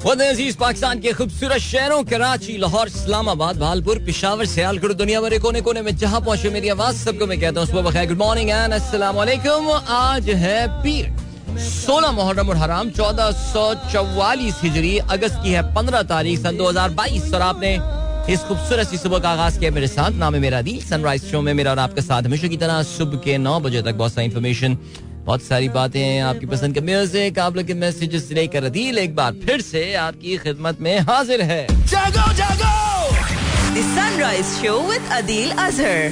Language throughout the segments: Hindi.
अजीज पाकिस्तान के खूबसूरत शहरों कराची, लाहौर, इस्लामाबाद, भालपुर, पिशावर, सियालकोट, दुनिया भर कोने कोने में जहां पहुंचे मेरी आवाज सबको मैं कहता हूँ सुबह बखैर, गुड मॉर्निंग एंड अस्सलाम वालेकुम। आज है पीर 16 मुहर्रम और हराम 1444 हिजरी, अगस्त की है 15 तारीख सन 2022 और आपने इस खूबसूरत सी सुबह का आगाज किया मेरे साथ। नाम है मेरा दी। सनराइज शो में मेरा और आपके साथ हमेशा की तरह सुबह के 9 बजे तक बहुत सारी इन्फॉर्मेशन, बहुत सारी बातें, आपकी पसंद का म्यूजिक, आप लोग के मैसेजेस लेकर अदील एक बार फिर से आपकी खिदमत में हाजिर है। जागो जागो The Sunrise Show with Adil Azhar.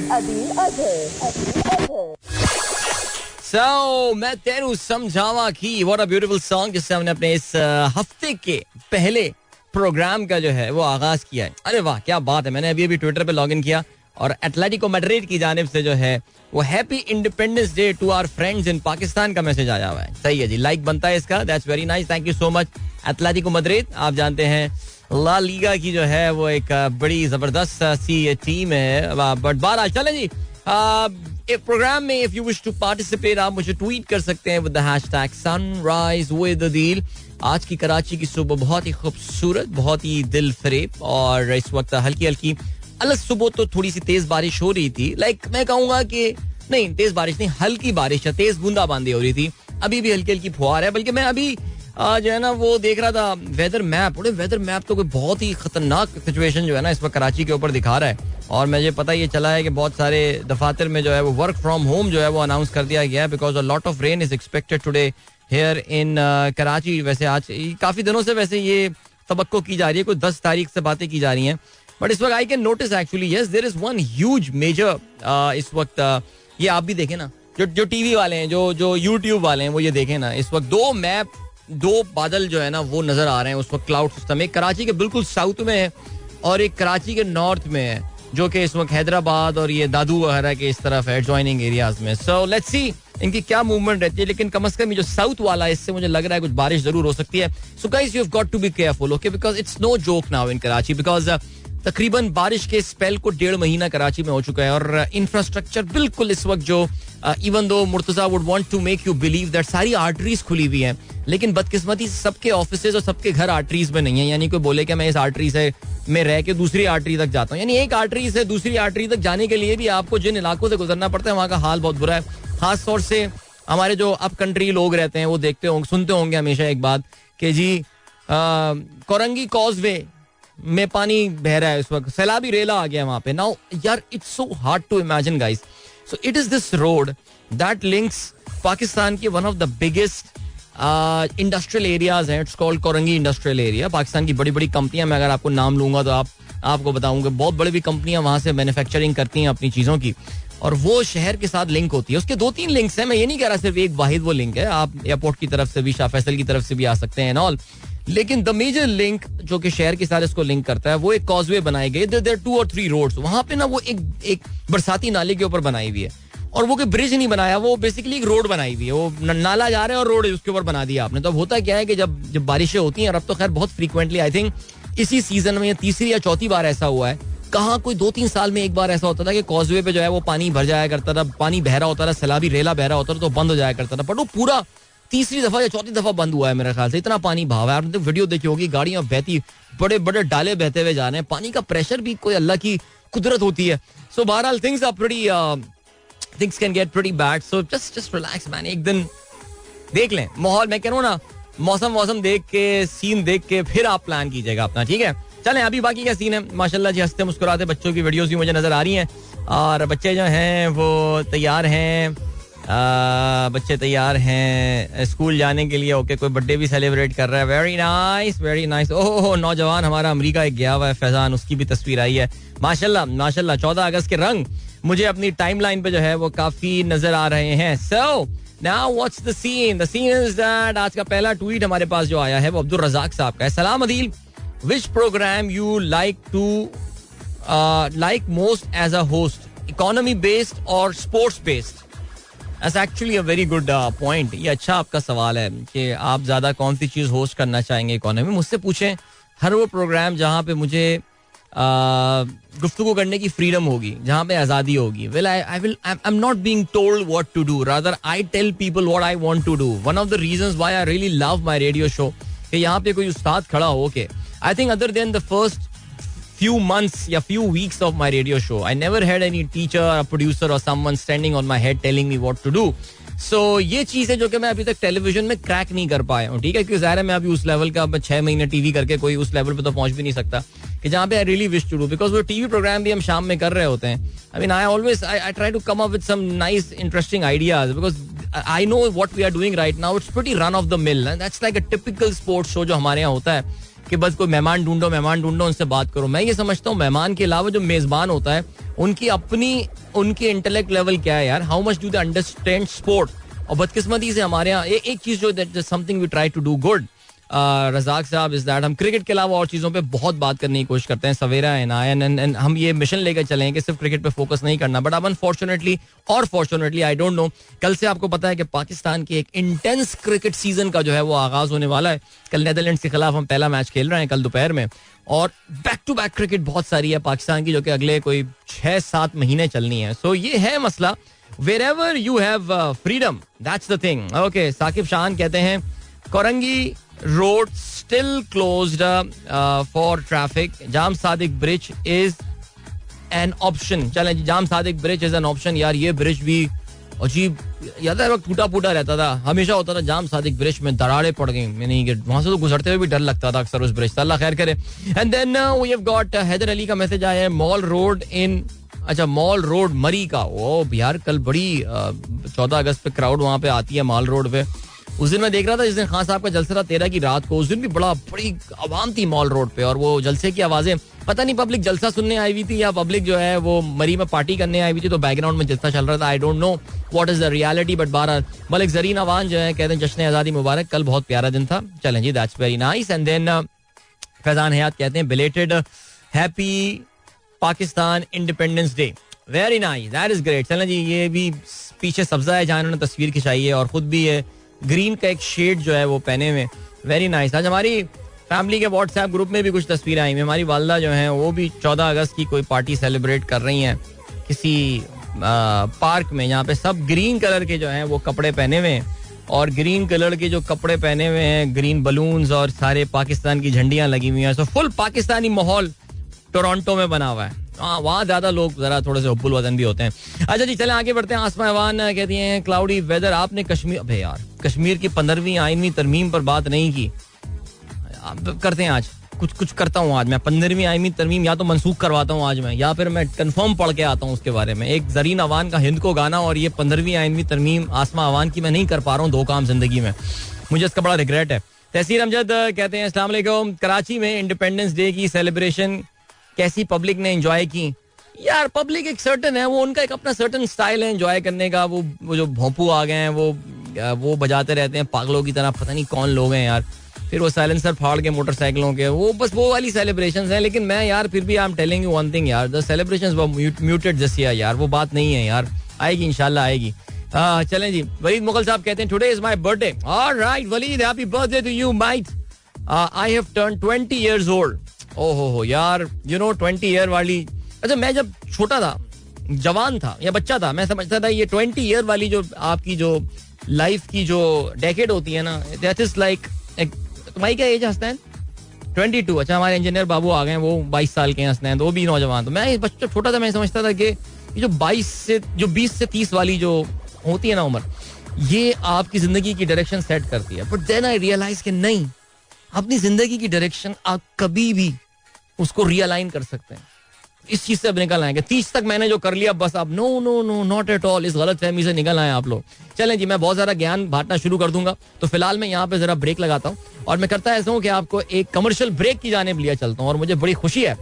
So, मैं तेरू समझावा की व्हाट अ ब्यूटीफुल सॉन्ग जिससे हमने अपने इस हफ्ते के पहले प्रोग्राम का जो है वो आगाज किया है। अरे वाह क्या बात है। मैंने अभी ट्विटर पे लॉग इन किया और एटलेटिको मैड्रिड की जानिब से जो है वो happy independence day to our friends in Pakistan का मैसेज आया हुआ है। सही है जी, लाइक बनता है इसका। That's very nice, thank you so much Atletico Madrid. आप जानते हैं ला लीगा की जो है वो एक बड़ी जबरदस्त सी टीम है। बट बारह चले जी प्रोग्राम में if you wish to participate आप मुझे ट्वीट कर सकते हैं with the hashtag sunrise with Adeel. आज की कराची की सुबह बहुत ही खूबसूरत, बहुत ही दिल फरेब और इस वक्त हल्की हल्की अलग सुबह तो थोड़ी सी तेज बारिश हो रही थी। मैं कहूंगा कि नहीं तेज बारिश नहीं, हल्की बारिश है, तेज बूंदाबांदी हो रही थी। अभी भी हल्की हल्की फुहार है। बल्कि मैं अभी जो है ना वो देख रहा था वेदर मैप। वेदर मैप तो कोई बहुत ही खतरनाक सिचुएशन जो है ना इस वक्त कराची के ऊपर दिखा रहा है। और मुझे पता ये चला है कि बहुत सारे दफातर में जो है वो वर्क फ्रॉम होम जो है वो अनाउंस कर दिया गया है because a lot of rain is expected today here in Karachi. वैसे आज काफी दिनों से वैसे ये तवक्को की जा रही है, कोई 10 तारीख से बातें की जा रही हैं। बट इस वक्त I can notice actually yes there is one huge major इस वक्त ये आप भी देखें ना, जो टीवी वाले हैं, जो यूट्यूब वाले हैं वो ये देखें ना, इस वक्त दो बादल जो है ना वो नजर आ रहे हैं उस वक्त क्लाउड सिस्टम। एक कराची के बिल्कुल साउथ में है और एक कराची के नॉर्थ में है जो कि इस वक्त हैदराबाद और ये दादू वगैरह के इस तरफ है ज्वाइनिंग एरियाज में। सो लेट्स सी इनकी क्या मूवमेंट रहती है। लेकिन कम से कम ये जो साउथ वाला है इससे मुझे लग रहा है कुछ बारिश जरूर हो सकती है। So guys you have got to be careful okay because it's no joke now in Karachi because तकरीबन बारिश के स्पेल को 1.5 महीना कराची में हो चुका है और इंफ्रास्ट्रक्चर बिल्कुल इस वक्त जो even though Murtaza would want to make you believe that सारी आर्टरीज खुली हुई हैं, लेकिन बदकिस्मती सबके ऑफिसेज और सबके घर आर्टरीज में नहीं है। यानी कोई बोले कि मैं इस आर्टरी से में रह के दूसरी आर्टरी तक जाता हूँ, यानी एक आर्टरी से दूसरी आर्टरी तक जाने के लिए भी आपको जिन इलाकों से गुजरना पड़ता है वहाँ का हाल बहुत बुरा है। खास तौर से हमारे जो अप कंट्री लोग रहते हैं वो देखते होंगे, सुनते होंगे हमेशा एक बात कि जी कोरंगी कॉजवे में पानी बह रहा है इस वक्त, सैलाबी रेला आ गया वहां पे। नाउ यार it's so hard to imagine guys. So it is this road that links Pakistan के one of the biggest industrial areas है। It's called Korangi industrial area. Pakistan की बड़ी बड़ी कंपनियां, मैं अगर आपको नाम लूंगा तो आपको बताऊंगा बहुत बड़ी बड़ी कंपनियां वहां से मैन्युफैक्चरिंग करती हैं अपनी चीजों की और वो शहर के साथ लिंक होती है। उसके 2-3 लिंक्स हैं, मैं ये नहीं कह रहा सिर्फ एक वाहिद वो लिंक है। आप एयरपोर्ट की तरफ से भी, शाह फैसल की तरफ से भी आ सकते हैं ऑल, लेकिन द मेजर लिंक जो कि शहर के साथ इसको लिंक करता है वो एक कॉजवे बनाई गई। देयर 2 or 3 रोड्स वहां पे ना, वो एक बरसाती नाले के ऊपर बनाई हुई है और वो कोई ब्रिज नहीं बनाया, वो बेसिकली एक रोड बनाई हुई है। वो नाला जा रहा है और रोड उसके ऊपर बना दिया आपने। तो अब होता क्या है कि जब बारिशें होती हैं, और अब तो खैर बहुत फ्रीक्वेंटली आई थिंक इसी सीजन में 3री या 4थी बार ऐसा हुआ है, कहाँ कोई 2-3 साल में एक बार ऐसा होता था कि कॉजवे पे जो है वो पानी भर जाया करता था, पानी बह रहा होता था, सैलाबी रेला बह रहा होता था तो बंद हो जाया करता था। बट वो पूरा 3री दफा या 4थी दफा बंद हुआ है मेरे ख्याल से। इतना पानी भाव है, आपने तो वीडियो देखी होगी, गाड़ियां बहती, बड़े बड़े डाले बहते हुए जा रहे हैं। पानी का प्रेशर भी कोई अल्लाह की कुदरत होती है। सो बहरहाल things can get pretty bad. So just relax man. एक दिन देख लें माहौल, मैं कह रहा हूँ ना, मौसम देख के, सीन देख के फिर आप प्लान कीजिएगा अपना, ठीक है। चलें अभी बाकी क्या सीन है। माशाल्लाह जी हंसते मुस्कुराते बच्चों की वीडियोस भी मुझे नजर आ रही हैं और बच्चे जो हैं वो तैयार हैं, बच्चे तैयार हैं स्कूल जाने के लिए। ओके, कोई बर्थडे भी सेलिब्रेट कर रहा है। Very nice very nice. Oh नौजवान हमारा अमेरिका एक गया हुआ है फैजान, उसकी भी तस्वीर आई है। माशाल्लाह माशाल्लाह। 14 अगस्त के रंग मुझे अपनी टाइमलाइन पे जो है वो काफी नजर आ रहे हैं। So now what's the scene? The scene is that आज का पहला ट्वीट हमारे पास जो आया है वो अब्दुल रजाक साहब का है। सलाम Adeel, which program you like most as a host, economy based or sports based? That's actually a very good point. ये अच्छा आपका सवाल है कि आप ज्यादा कौन सी चीज होस्ट करना चाहेंगे इकोनॉमी। मुझसे पूछें हर वो प्रोग्राम जहाँ पे मुझे गुफ्तगू करने की फ्रीडम होगी, जहाँ पे आज़ादी होगी. Well I am not being told what to do, rather I tell people what I want to do. One of the reasons why I really love my radio show कि यहाँ पे कोई उस्ताद खड़ा हो के, I think other than the first few months या few weeks of my radio show, I never had any teacher or producer or someone standing on my head telling me what to do. So ये चीज़ है जो कि मैं अभी तक टेलीविजन में क्रैक नहीं कर पाया हूँ, ठीक है, क्योंकि ज़ाहिर है मैं अभी उस लेवल का 6 महीने टीवी करके कोई उस लेवल पे तो पहुंच भी नहीं सकता कि जहाँ पे I really wish to do, because वो टीवी प्रोग्राम भी हम शाम में कर रहे होते हैं. I mean I try to come up with some nice interesting ideas, because I know what we are doing right now, it's pretty run of the mill. That's like a typical sports show जो हमारे यहाँ होता है कि बस कोई मेहमान ढूंढो उनसे बात करो. मैं ये समझता हूँ मेहमान के अलावा जो मेजबान होता है उनकी इंटेलेक्ट लेवल क्या है यार, how much do they understand sport. और बदकिस्मती से हमारे यहाँ एक चीज जो something we try to do good, Razzaq sahab, is that हम क्रिकेट के अलावा और चीज़ों पे बहुत बात करने की कोशिश करते हैं. सवेरा एंड आयन हम ये मिशन लेकर चले हैं कि सिर्फ क्रिकेट पे फोकस नहीं करना, बट अब अनफॉर्चुनेटली और फॉर्चुनेटली आई डोंट नो, कल से आपको पता है कि पाकिस्तान की एक इंटेंस क्रिकेट सीजन का जो है वो आगाज होने वाला है. कल नेदरलैंड्स के खिलाफ हम पहला मैच खेल रहे हैं कल दोपहर में, और बैक टू बैक क्रिकेट बहुत सारी है पाकिस्तान की जो कि अगले कोई 6-7 महीने चलनी है. सो ये है मसला. Wherever you have freedom, that's the thing. Okay, Saqib Shan कहते हैं Korangi road still closed for traffic. Jam Sadiq bridge is an option. चलें जी, Jam Sadiq bridge is an option. यार ये ब्रिज भी अजीब, याद है वक्त टूटा फूटा रहता था, हमेशा होता था जाम सादिक ब्रिज में दरारें पड़ गई, यानी कि वहां से तो गुजरते हुए भी डर लगता था अक्सर उस ब्रिज से. अल्लाह खैर करे. And then we have got Haider Ali का मैसेज आया है, मॉल रोड इन, अच्छा मॉल रोड मरी का. ओ यार कल बड़ी 14 अगस्त पे क्राउड वहां पे आती है मॉल रोड पे. उस दिन मैं देख रहा था जिस दिन खान साहब का जलसा था 13 की रात को, उस दिन भी बड़ी आवाम थी मॉल रोड पे, और वो जलसे की आवाजें, पता नहीं पब्लिक जलसा सुनने आई हुई थी या पब्लिक जो है वो मरी में पार्टी करने आई हुई थी, तो बैकग्राउंड में जलसा चल रहा था. I don't know what is the reality, but बहरहाल मलिक जरीन अवान जो है कहते हैं जश्न आज़ादी मुबारक, कल बहुत प्यारा दिन था. चलें जी, that's very nice. And then Faizan Hayat कहते हैं belated happy Pakistan independence day. Very nice, that is great. चलें जी, ये भी पीछे सब्जा है जहाँ इन्होंने तस्वीर खिंचाई है और खुद भी ये ग्रीन का एक शेड जो है वो पहने हुए. Very nice. आज हमारी फैमिली के व्हाट्सएप ग्रुप में भी कुछ तस्वीरें आई हुई. हमारी वालदा जो है वो भी 14 अगस्त की कोई पार्टी सेलिब्रेट कर रही हैं किसी पार्क में, यहाँ पे सब ग्रीन कलर के जो हैं वो कपड़े पहने हुए हैं, और ग्रीन कलर के जो कपड़े पहने हुए हैं, ग्रीन बलून्स और सारे पाकिस्तान की झंडियां लगी हुई हैं. सो फुल पाकिस्तानी माहौल टोरंटो में बना हुआ है. हाँ, वहाँ ज्यादा लोग जरा थोड़े से हुब्बुल वतन भी होते हैं. अच्छा जी, चलें आगे बढ़ते हैं. आसमा अवान कहती हैं क्लाउडी वेदर. आपने कश्मीर, अबे यार कश्मीर की 15वीं आईनवी तरमीम पर बात नहीं की. करते हैं आज, कुछ करता हूँ आज मैं. 15वीं आईनवी तरमीम या तो मनसूख करवाता हूँ आज मैं, या फिर मैं कंफर्म पढ़ के आता हूँ उसके बारे में. एक जरीन अवान का हिंद को गाना और ये 15वीं आईनवी तरमीम आसमा अवान की मैं नहीं कर पा रहा हूँ, 2 काम जिंदगी में, मुझे इसका बड़ा रिग्रेट है. तहसीर अमजद कहते हैं अस्सलाम वालेकुम, कराची में इंडिपेंडेंस डे की सेलिब्रेशन कैसी पब्लिक ने एंजॉय की. यार पब्लिक एक सर्टन है, वो उनका एक अपना सर्टन स्टाइल है एंजॉय करने का. वो जो भोंपू आ गए हैं वो बजाते रहते हैं पागलों की तरह, पता नहीं कौन लोग हैं यार. फिर वो साइलेंसर फाड़ के मोटरसाइकिलों के, वो बस वो वाली सेलिब्रेशंस हैं. लेकिन मैं यार फिर भी I am telling you one thing यार, the celebrations were muted this year यार. वो बात नहीं है यार, आएगी इंशाल्लाह आएगी. चलें जी, वलीद मुगल साहब कहते हैं today is my birthday. Alright Waleed, happy birthday to you might. I have turn 20 years old. ओहो यार, यू नो 20 ईयर वाली, अच्छा मैं जब छोटा था, जवान था या बच्चा था, मैं समझता था ये 20 ईयर वाली जो आपकी जो लाइफ की जो डेकेड होती है ना, दैट इज लाइक, तुम्हारी क्या एज हंसता है? 22. अच्छा हमारे इंजीनियर बाबू आ गए, वो 22 साल के हंसते हैं, तो वो भी नौजवान. तो मैं बच्चा छोटा था, मैं समझता था कि ये जो 20 से 30 वाली जो होती है ना उम्र, ये आपकी जिंदगी की डायरेक्शन सेट करती है. बट देन आई रियलाइज कि नहीं, अपनी जिंदगी की डायरेक्शन आप कभी भी उसको रियलाइन कर सकते हैं. इस चीज से अब निकल आएंगे. 30 तक मैंने जो कर लिया बस, अब no no no not at all, इस गलत फहमी से निकल आए आप लोग. चलें जी, मैं बहुत सारा ज्ञान बांटना शुरू कर दूंगा, तो फिलहाल मैं यहाँ पे जरा ब्रेक लगाता हूँ, और मैं करता ऐसा हूँ कि आपको एक कमर्शियल ब्रेक की जानिब लिया चलता हूँ. और मुझे बड़ी खुशी है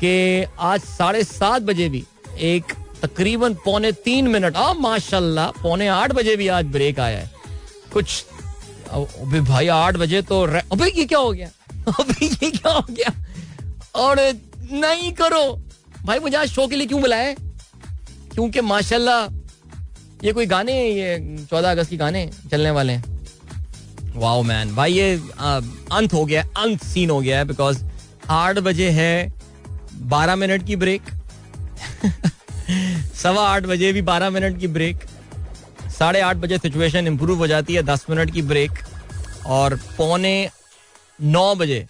कि आज 7:30 बजे भी एक तकरीबन 3:45, माशाल्लाह 7:45 बजे भी आज ब्रेक आया है. कुछ अबे भाई 8 बजे तो अबे ये क्या हो गया, अबे ये क्या हो गया. और नहीं करो भाई, मुझे आज शो के लिए क्यों बुलाया है? क्योंकि माशाल्लाह ये कोई गाने, ये 14 अगस्त की गाने चलने वाले हैं. वाओ मैन भाई, ये अंत हो गया, अंत सीन हो गया है, बिकॉज 8 बजे है 12 मिनट की ब्रेक 8:15 बजे भी 12 मिनट की ब्रेक, 8:30 बजे सिचुएशन इंप्रूव हो जाती है, 10 मिनट की ब्रेक, और 7:45 9 बजे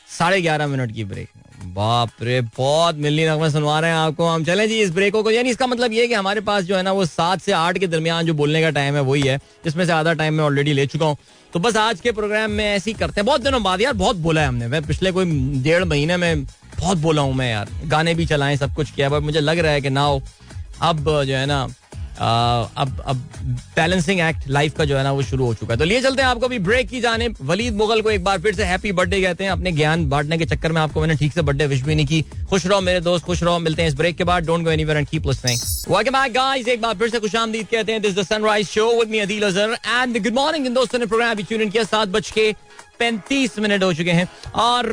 11:30 की ब्रेक. बाप रे, बहुत मिलनी नगमे सुनवा रहे हैं आपको हम. चलें जी इस ब्रेकों को, यानी इसका मतलब ये है कि हमारे पास जो है ना वो 7 से 8 के दरमियान जो बोलने का टाइम है वही है, जिसमें से आधा टाइम मैं ऑलरेडी ले चुका हूँ. तो बस आज के प्रोग्राम में ऐसे ही करते हैं. बहुत दिनों बाद यार बहुत बोला है हमने. मैं पिछले कोई 1.5 महीने में बहुत बोला हूँ मैं यार. गाने भी चलाएं, सब कुछ किया, बट मुझे लग रहा है कि नाउ अब जो है ना अब बैलेंसिंग एक्ट लाइफ का जो है ना वो शुरू हो चुका है. तो लिए चलते हैं आपको भी ब्रेक की जाने. वलीद मुगल को एक बार फिर से हैप्पी बर्थडे कहते हैं. अपने ज्ञान बांटने के चक्कर में आपको मैंने ठीक से बर्थडे विश भी नहीं की. खुश रहो मेरे दोस्त, खुश रहो. मिलते हैं इस ब्रेक के बाद. Don't go anywhere and keep listening. Welcome back guys, एक बार फिर से खुशामदीद कहते हैं. This is the sunrise show with me Adeel Azhar and good morning. इन दोस्तों ने प्रोग्राम अभी ट्यून इन किया. 7:35 हो चुके हैं. और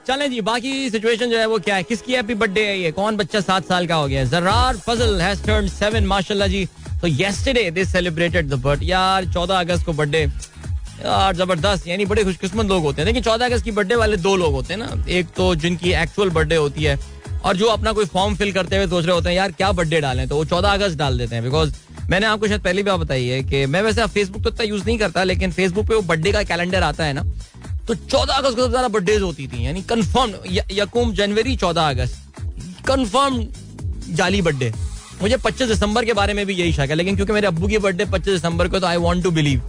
चलें जी, बाकी सिचुएशन जो है वो क्या है, किसकी हैप्पी बर्थडे है ये, कौन बच्चा 7 साल का हो गया है. जरार फजल हैज टर्न्ड 7 माशाल्लाह जी. तो yesterday they celebrated the birth. यार 14 अगस्त को बर्थडे, यार जबरदस्त. यानी बड़े खुशकिस्मत लोग होते हैं. देखिए 14 अगस्त की बर्थडे वाले 2 लोग होते हैं ना. एक तो जिनकी एक्चुअल बर्थडे होती है और जो अपना कोई फॉर्म फिल करते हुए सोच रहे होते हैं यार क्या बर्थडे डालें, तो वो 14 अगस्त डाल देते हैं. बिकॉज मैंने आपको शायद पहली बार बताई है कि मैं वैसे फेसबुक तो इतना यूज नहीं करता, लेकिन फेसबुक पे वो बर्थडे का कैलेंडर आता है ना, तो 14 अगस्त को सबसे ज्यादा बर्थडे होती थी. यानी कंफर्म यकूम जनवरी 14 अगस्त कंफर्म जाली बर्थडे. मुझे 25 दिसंबर के बारे में भी यही शक है, लेकिन क्योंकि मेरे अब्बू की बर्थडे 25 दिसंबर को, तो आई वांट टू बिलीव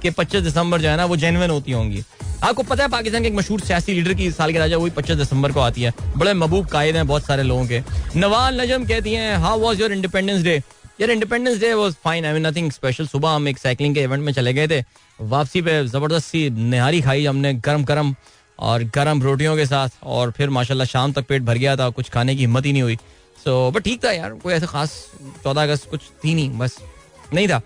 कि 25 दिसंबर जो है ना वो जेन्युइन होती होंगी. आपको पता है पाकिस्तान के एक मशहूर सियासी लीडर की साल की राजा वही 25 दिसंबर को आती है. बड़े महबूब कायद हैं बहुत सारे लोगों के. नवाल नजम कहती हैं how was your independence day. यार independence day was fine, I mean nothing special. सुबह हम एक साइकिलिंग के इवेंट में चले गए थे. वापसी पे जबरदस्त सी निहारी खाई हमने गरम और गर्म रोटियों के साथ, और फिर माशाल्लाह शाम तक पेट भर गया था, कुछ खाने की हिम्मत ही नहीं हुई. सो बट ठीक था यार, कोई ऐसा खास 14 अगस्त कुछ थी नहीं, बस नहीं था.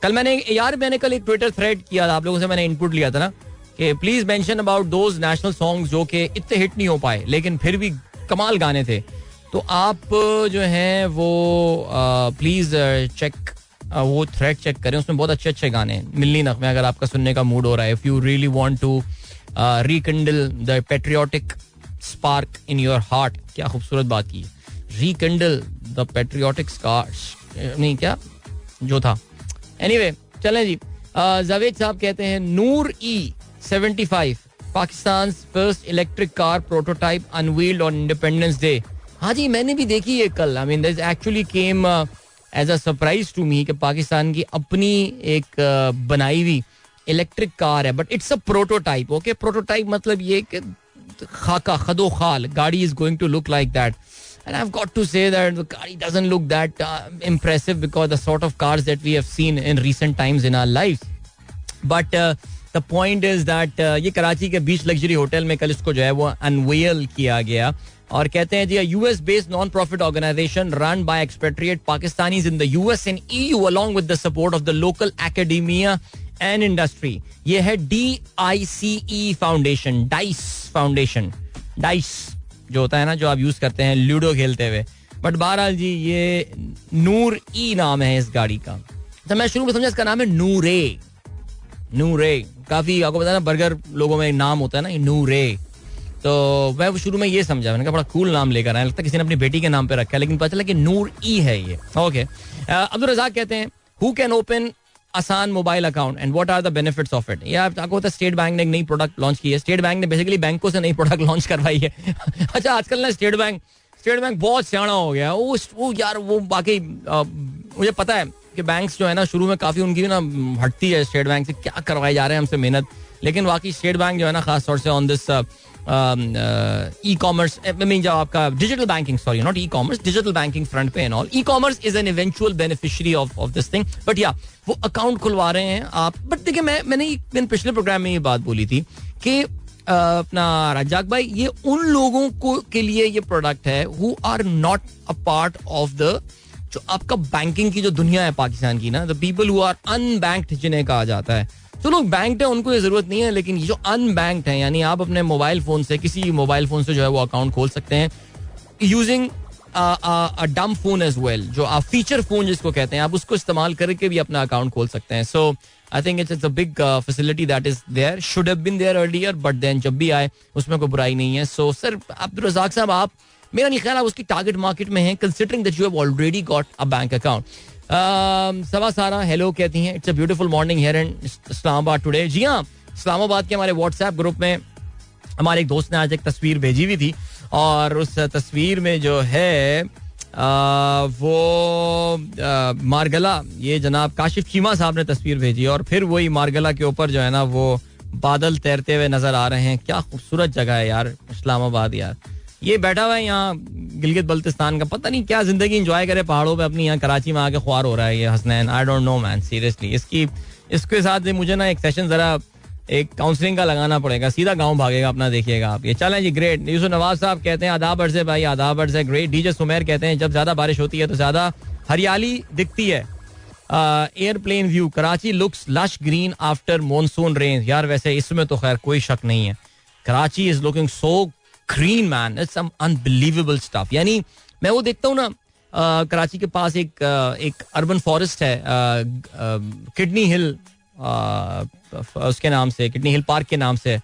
कल मैंने कल एक ट्विटर थ्रेड किया था, आप लोगों से मैंने इनपुट लिया था ना कि please mention about those national songs जो कि इतने हिट नहीं हो पाए लेकिन फिर भी कमाल गाने थे. तो आप जो हैं वो प्लीज चेक वो थ्रेड चेक करें, उसमें बहुत अच्छे अच्छे गाने हैं. मिलनी नगमे अगर आपका सुनने का मूड हो रहा है, if you really want to rekindle the patriotic spark in your heart. क्या खूबसूरत बात की, रिकंडल द पेट्रियोटिक स्पार्क, नहीं क्या जो था. एनीवे चलें जी. जावेद साहब कहते हैं Noor E75 Pakistan first electric car prototype unveiled on independence day. हाँ जी मैंने भी देखी है कल. I mean this actually came as a surprise to me कि पाकिस्तान की अपनी एक बनाई हुई इलेक्ट्रिक कार है, but it's a prototype. Okay, prototype मतलब ये कि खाका खदो खाल गाड़ी is going to look like that. And I've got to say that the car doesn't look that impressive because the sort of cars that we have seen in recent times in our lives. But the point is that ये कराची के बीच लग्जरी होटल में कल इसको जो है वो अनवेल किया गया. और कहते हैं जी US based non-profit organization run by expatriate Pakistanis in the US and EU along with the support of the local academia and industry. ये है DICE Foundation, DICE जो होता है ना, जो आप यूज करते हैं लूडो खेलते हुए. बट बहरहाल जी ये नूर E नाम है इस गाड़ी का. तो मैं शुरू में समझा इसका नाम है नूरे. काफी आपको पता है ना बर्गर लोगों में नाम होता है ना नूरे. तो मैं शुरू में ये समझा, मैंने कहा बड़ा कूल नाम लेकर आया, लगता है किसी ने अपनी बेटी के नाम पे रखा है, लेकिन पता चला कि नूर E है ये. ओके. अब्दुल रज़ाक कहते हैं who can open Asaan mobile account and what are the benefits of it. या आपको पता है स्टेट बैंक ने एक नई प्रोडक्ट लॉन्च की है. स्टेट बैंक ने बेसिकली बैंकों से नई प्रोडक्ट लॉन्च करवाई है. अच्छा आजकल ना स्टेट बैंक बहुत सियाना हो गया. वो यार वो बाकी मुझे पता है कि बैंक्स जो है ना शुरू में काफी उनकी ना हटती है स्टेट बैंक से, क्या करवाए जा रहे हैं हमसे मेहनत. लेकिन बाकी स्टेट बैंक जो है ना खास तौर से on this e commerce, mean जो आपका digital banking, sorry not e commerce, digital banking front पे and all. E commerce is an eventual beneficiary of this thing, but या वो अकाउंट खुलवा रहे हैं आप. बट देखिए मैंने पिछले प्रोग्राम में ये बात बोली थी कि अपना रज्जाक भाई ये उन लोगों को के लिए ये प्रोडक्ट है who are not a part of the जो आपका बैंकिंग की जो दुनिया है पाकिस्तान की ना, the people who are unbanked जिन्हें कहा जाता है. जो लोग बैंक्ड है उनको ये जरूरत नहीं है, लेकिन ये जो अनबैंक्ड है यानी आप अपने मोबाइल फोन से किसी मोबाइल फोन से जो है वो अकाउंट खोल सकते हैं यूजिंग अ डम फोन एज वेल. जो आप फीचर फोन जिसको कहते हैं आप उसको इस्तेमाल करके भी अपना अकाउंट खोल सकते हैं. So I think it's a big facility that is there, should have been there earlier, but then जब भी आए उसमें कोई बुराई नहीं है. सो सर अब्दुल रज़ाक साहब आप, मेरा नहीं ख्याल आप उसकी टारगेट मार्केट में हैं considering that you have already got a bank account. Sawa Sara hello कहती हैं, it's a beautiful morning here in Islamabad today. जी हाँ, इस्लामाबाद के हमारे व्हाट्सएप ग्रुप में हमारे एक दोस्त ने आज एक तस्वीर भेजी हुई थी और उस तस्वीर में जो है वो मारगला, ये जनाब काशिफ चीमा साहब ने तस्वीर भेजी और फिर वही मारगला के ऊपर जो है ना वो बादल तैरते हुए नजर आ रहे हैं. क्या खूबसूरत जगह है यार इस्लामाबाद यार. ये बैठा हुआ है यहाँ गिलगित बल्तिस्तान का, पता नहीं क्या जिंदगी एंजॉय करे पहाड़ों पे अपनी. यहाँ कराची में आके ख्वार हो रहा है ये Hasnain. I don't know man seriously. इसके साथ मुझे ना एक सेशन जरा एक काउंसलिंग का लगाना पड़ेगा. सीधा गांव भागेगा अपना, देखिएगा आप. ये चलें जी, ग्रेट. यूसुफ नवाज साहब कहते हैं आदाब अर्ज़ है भाई, आदाब अर्ज़ है. ग्रेट. डीजे सुमेर कहते हैं जब ज्यादा बारिश होती है तो ज्यादा हरियाली दिखती है. Airplane view, Karachi looks lush green after monsoon rain. यार वैसे इसमें तो खैर कोई शक नहीं है, Karachi is looking so green man. It's some unbelievable stuff. यानी मैं वो देखता हूँ ना, कराची के पास एक अर्बन फॉरेस्ट है किडनी हिल, उसके नाम से, किडनी हिल पार्क के नाम से.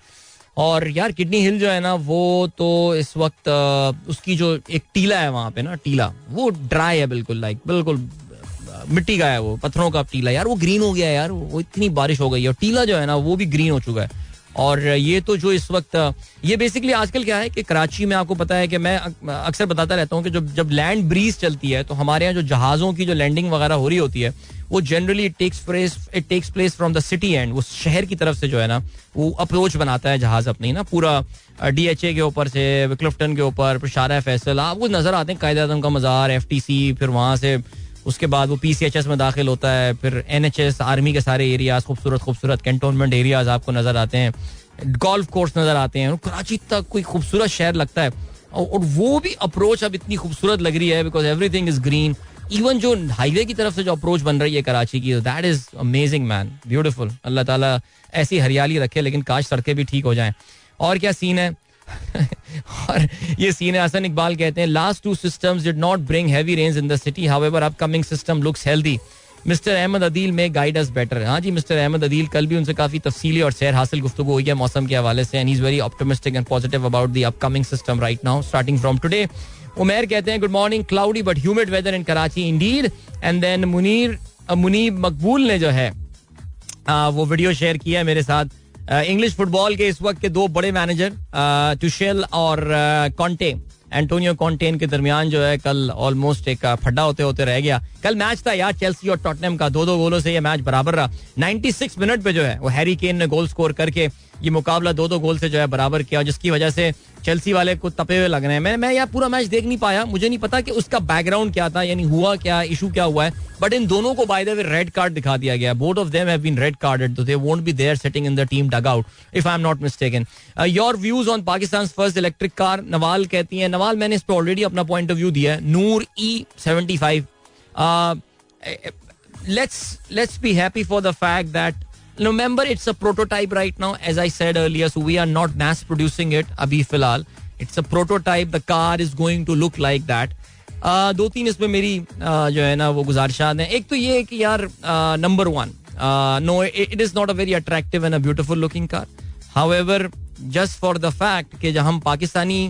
और यार किडनी हिल जो है ना वो तो इस वक्त उसकी जो एक टीला है वहां पे ना, टीला वो ड्राई है बिल्कुल, लाइक बिल्कुल मिट्टी का है वो, पत्थरों का टीला. यार वो ग्रीन हो गया है यार, वो इतनी बारिश हो गई है और टीला जो है ना वो भी ग्रीन हो चुका है. और ये तो जो इस वक्त ये बेसिकली आजकल क्या है कि कराची में आपको पता है कि मैं अक्सर बताता रहता हूँ कि जब लैंड ब्रीज चलती है तो हमारे यहाँ जो जहाज़ों की जो लैंडिंग वगैरह हो रही होती है वो generally it takes place from the city end. वो शहर की तरफ से जो है ना वो अप्रोच बनाता है जहाज अपनी ना, पूरा DHA के ऊपर से, क्लिफ्टन के ऊपर, फिर शारा फैसल, आपको नजर आते हैं कायदे आज़म का मज़ार, FTC, फिर वहाँ से उसके बाद वो PCHS में दाखिल होता है, फिर NHS, आर्मी के सारे एरियाज, खूबसूरत कैंटोनमेंट एरियाज आपको नजर आते हैं, गोल्फ कोर्स नजर आते हैं. कराची तक कोई खूबसूरत शहर लगता है और वो भी अप्रोच अब इतनी खूबसूरत लग रही है because everything is green. Even जो हाईवे की तरफ से जो अप्रोच बन रही है कराची की, that is amazing man, beautiful. अल्लाह ताला ऐसी हरियाली रखे, लेकिन काश सड़कें भी ठीक हो जाएं. और क्या सीन है और ये सीन है. हसन इकबाल कहते हैं last 2 systems did not bring heavy rains in the city, however upcoming system looks healthy. Mister Ahmed Adeel may guide us better. हाँ जी, मिस्टर अहमद अदील, कल भी उनसे काफी तफसीली और सैर हासिल गुफ्तगू हुई है मौसम के हवाले से. And he is very optimistic and positive about the upcoming system right now starting from today. Umer कहते हैं good morning, cloudy but humid weather in Karachi indeed. And then Muneeb Maqbool ने जो है वो वीडियो शेयर किया है मेरे साथ. इंग्लिश फुटबॉल के इस वक्त के 2 बड़े मैनेजर टुशेल और कॉन्टे, एंटोनियो कॉन्टे, के दरमियान जो है कल ऑलमोस्ट एक फड्डा होते होते रह गया. कल मैच था यार चेल्सी और टॉटनहम का, 2-2 गोलों से ये मैच बराबर रहा. 96 मिनट पे जो है वो हैरी केन ने गोल स्कोर करके ये मुकाबला 2-2 गोल से जो है बराबर किया, जिसकी वजह से चेल्सी वाले को तपे हुए लग रहे हैं. मैं यार पूरा मैच देख नहीं पाया, मुझे नहीं पता कि उसका बैकग्राउंड क्या था, यानी हुआ क्या, इशू क्या हुआ है. बट इन दोनों को by the way red card दिखा दिया गया. Both of them have been red carded, so they won't be there sitting in the team dugout if I'm not mistaken. Your views on Pakistan's first electric car? Nawal कहती हैं, नवाल मैंने इस पे ऑलरेडी अपना पॉइंट ऑफ व्यू दिया है. नूर E75. Let's be happy for the fact that remember it's a prototype right now, as I said earlier, so we are not mass producing it अभी फिलहाल. It's a prototype, the car is going to look like that. 2-3 इसमें मेरी जो है ना वो गुजारिशात हैं. एक तो ये है कि यार number 1, no, it is not a very attractive and a beautiful looking car. However, just for the fact कि जब हम पाकिस्तानी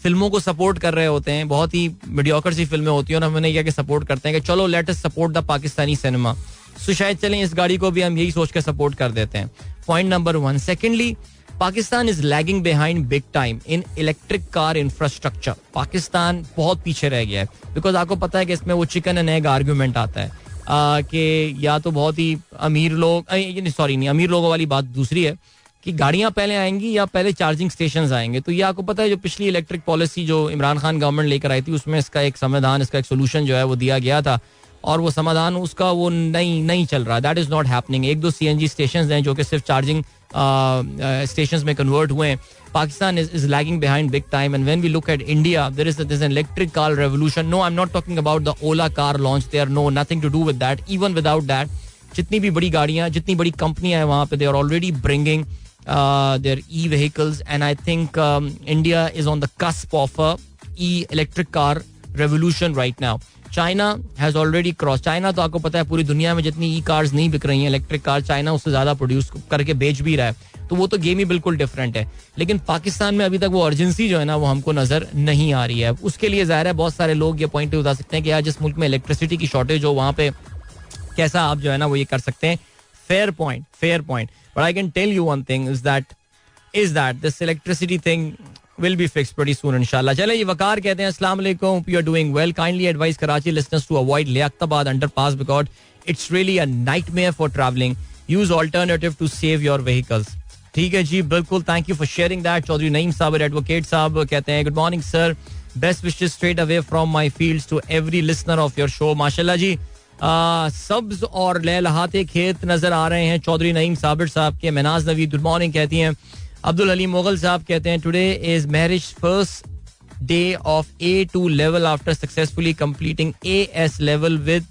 फिल्मों को सपोर्ट कर रहे होते हैं, बहुत ही मीडियोकर सी फिल्में होती हैं और हमने क्या सपोर्ट करते हैं कि चलो let us support the Pakistani cinema, so शायद चलें इस गाड़ी को भी हम यही सोच के सपोर्ट कर देते हैं. Point number 1. Secondly, Pakistan is lagging behind big time in electric car infrastructure. Pakistan बहुत पीछे रह गया है बिकॉज आपको पता है कि इसमें वो चिकन एंड एग आर्ग्यूमेंट आता है कि या तो बहुत ही अमीर लोग, नहीं अमीर लोगों वाली बात दूसरी है कि गाड़ियां पहले आएंगी या पहले चार्जिंग स्टेशंस आएंगे. तो ये आपको पता है जो पिछली इलेक्ट्रिक पॉलिसी जो इमरान खान गवर्नमेंट लेकर आई थी उसमें इसका एक समाधान, इसका एक सोल्यूशन जो है वो दिया गया था और वो समाधान उसका वो नहीं चल रहा. That is not happening. 1-2 CNG stations हैं जो कि सिर्फ चार्जिंग स्टेशंस में कन्वर्ट हुए हैं. Pakistan is lagging behind big time, and when we look at India, there's an electric car revolution. No, I'm not talking about the Ola car launch there. No, nothing to do with that. Even without that, जितनी भी बड़ी गाड़ियां, जितनी बड़ी कंपनियां हैं वहाँ पे, they are already bringing their e-vehicles, and I think India is on the cusp of a e-electric car revolution right now. China has already crossed. China तो आपको पता है पूरी दुनिया में जितनी ई कार्स नहीं बिक रही हैं इलेक्ट्रिक कार, चाइना उससे ज्यादा प्रोड्यूस करके बेच भी रहा है. तो वो तो गेम ही बिल्कुल डिफरेंट है. लेकिन पाकिस्तान में अभी तक वो अर्जेंसी जो है ना वो हमको नजर नहीं आ रही है. उसके लिए जाहिर है बहुत सारे लोग ये पॉइंट उठा सकते हैं कि यार जिस मुल्क में इलेक्ट्रिसिटी की शॉर्टेज हो वहाँ पे कैसा आप जो है ना वो ये कर सकते हैं. Fair point. But I can tell you one thing is that is that this electricity thing will be fixed pretty soon inshallah. चले ये वकार कहते हैं अस्सलाम वालेकुम, you are doing well, kindly advise Karachi listeners to avoid Liaquatabad underpass because it's really a nightmare for travelling. Use alternative to save your vehicles. ठीक है जी, बिल्कुल, thank you for sharing that. Chaudhry Naeem sahab advocate sahab कहते हैं good morning sir, best wishes straight away from my fields to every listener of your show. माशाल्लाह जी, सब्ज और लहलहाते खेत नजर आ रहे हैं चौधरी नईम साबिर साहब के. मनाज नवीद गुड मॉर्निंग कहती हैं. अब्दुल हलीम मुगल साहब कहते हैं today is marriage first day of A2 level after successfully completing AS level with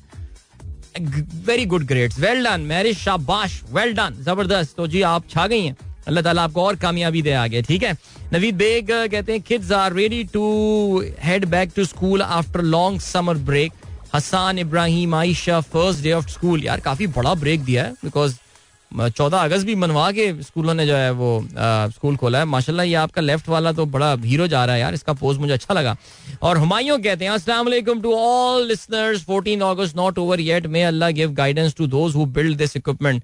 very good grades. Well done marriage, शाबाश, वेल डन, जबरदस्त. तो जी आप छा गई हैं, अल्लाह ताला आपको और कामयाबी दे आगे. ठीक है. नवीद बेग कहते हैं kids are ready to head back to school after long summer break. Hassan Ibrahim Ayesha first day of school. यार काफी बड़ा ब्रेक दिया है बिकॉज 14 अगस्त भी मनवा के स्कूलों ने जो है वो स्कूल खोला है. माशाल्लाह ये आपका लेफ्ट वाला तो बड़ा हीरो जा रहा है यार, इसका पोस्ट मुझे अच्छा लगा. और हुमायूं कहते हैं अस्सलाम वालेकुम to all listeners, 14 August not over yet, may Allah give guidance to those who build this equipment.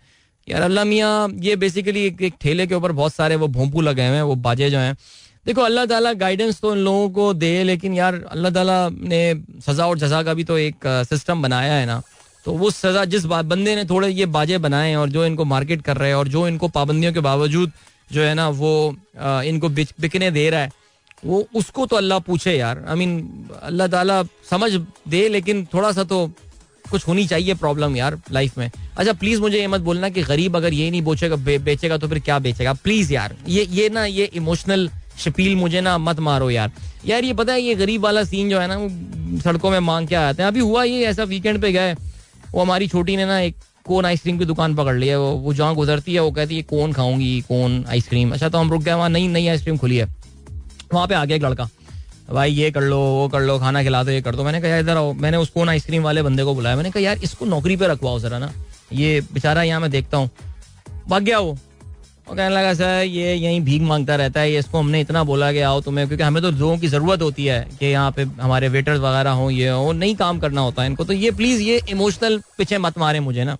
यार अल्लाह मियाँ, ये बेसिकली एक ठेले के ऊपर बहुत सारे वो भोंपू लगे हुए हैं, वो बाजे जो हैं. देखो अल्लाह ताला गाइडेंस तो इन लोगों को दे, लेकिन यार अल्लाह ताला ने सजा और जजा का भी तो एक सिस्टम बनाया है ना. तो वो सजा जिस बंदे ने थोड़े ये बाजे बनाए हैं और जो इनको मार्केट कर रहे हैं और जो इनको पाबंदियों के बावजूद जो है ना वो इनको बिकने दे रहा है, वो उसको तो अल्लाह पूछे यार. आई मीन अल्लाह ताला समझ दे, लेकिन थोड़ा सा तो कुछ होनी चाहिए प्रॉब्लम यार लाइफ में. अच्छा प्लीज मुझे ये मत बोलना कि गरीब अगर ये नहीं बेचेगा तो फिर क्या बेचेगा. प्लीज यार ये ना ये इमोशनल शपील मुझे ना मत मारो यार. यार ये पता है ये गरीब वाला सीन जो है ना, वो सड़कों में मांग के आते हैं. अभी हुआ ये ऐसा, वीकेंड पे गए, वो हमारी छोटी ने ना एक कोन आइसक्रीम की दुकान पकड़ लिया. वो जहाँ गुजरती है वो कहती है कोन खाऊंगी, कोन आइसक्रीम. अच्छा तो हम रुक गए, वहाँ नई आइसक्रीम खुली है, वहाँ पे आ गया एक लड़का, भाई ये कर लो वो कर लो, खाना खिला दो, ये कर दो. मैंने कहा यार इधर आओ. मैंने उस कोन आइसक्रीम वाले बंदे को बुलाया, मैंने कहा यार इसको नौकरी पे रखवाओ जरा ना, ये बेचारा यहाँ मैं देखता हूँ. भाग गया वो कहने लगा सर ये यहीं भीख मांगता रहता है, ये इसको हमने इतना बोला कि आओ तुम्हें, क्योंकि हमें तो लोगों की जरूरत होती है कि यहाँ पे हमारे वेटर्स वगैरह हों, ये हो, नहीं काम करना होता है इनको. तो ये प्लीज ये इमोशनल पीछे मत मारे मुझे ना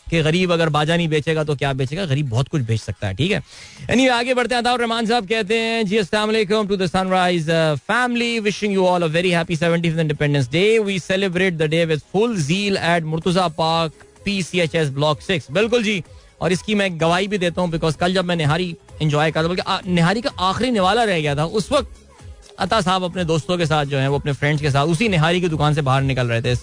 कि गरीब अगर बाजा नहीं बेचेगा तो क्या बेचेगा. गरीब बहुत कुछ बेच सकता है. ठीक है. एनीवे आगे बढ़ते हैं. अताउर रहमान साहब कहते हैं जी अस्सलाम वालेकुम to the sunrise family, wishing you all a very happy 75th independence day. We celebrate the day with full zeal at Murtaza park PCHS block 6. बिल्कुल जी, और इसकी मैं गवाही भी देता हूँ बिकॉज कल जब मैं निहारी एंजॉय कर, बल्कि निहारी का आखिरी निवाला रह गया था, उस वक्त अता साहब अपने दोस्तों के साथ जो है वो अपने फ्रेंड्स के साथ उसी निहारी की दुकान से बाहर निकल रहे थे.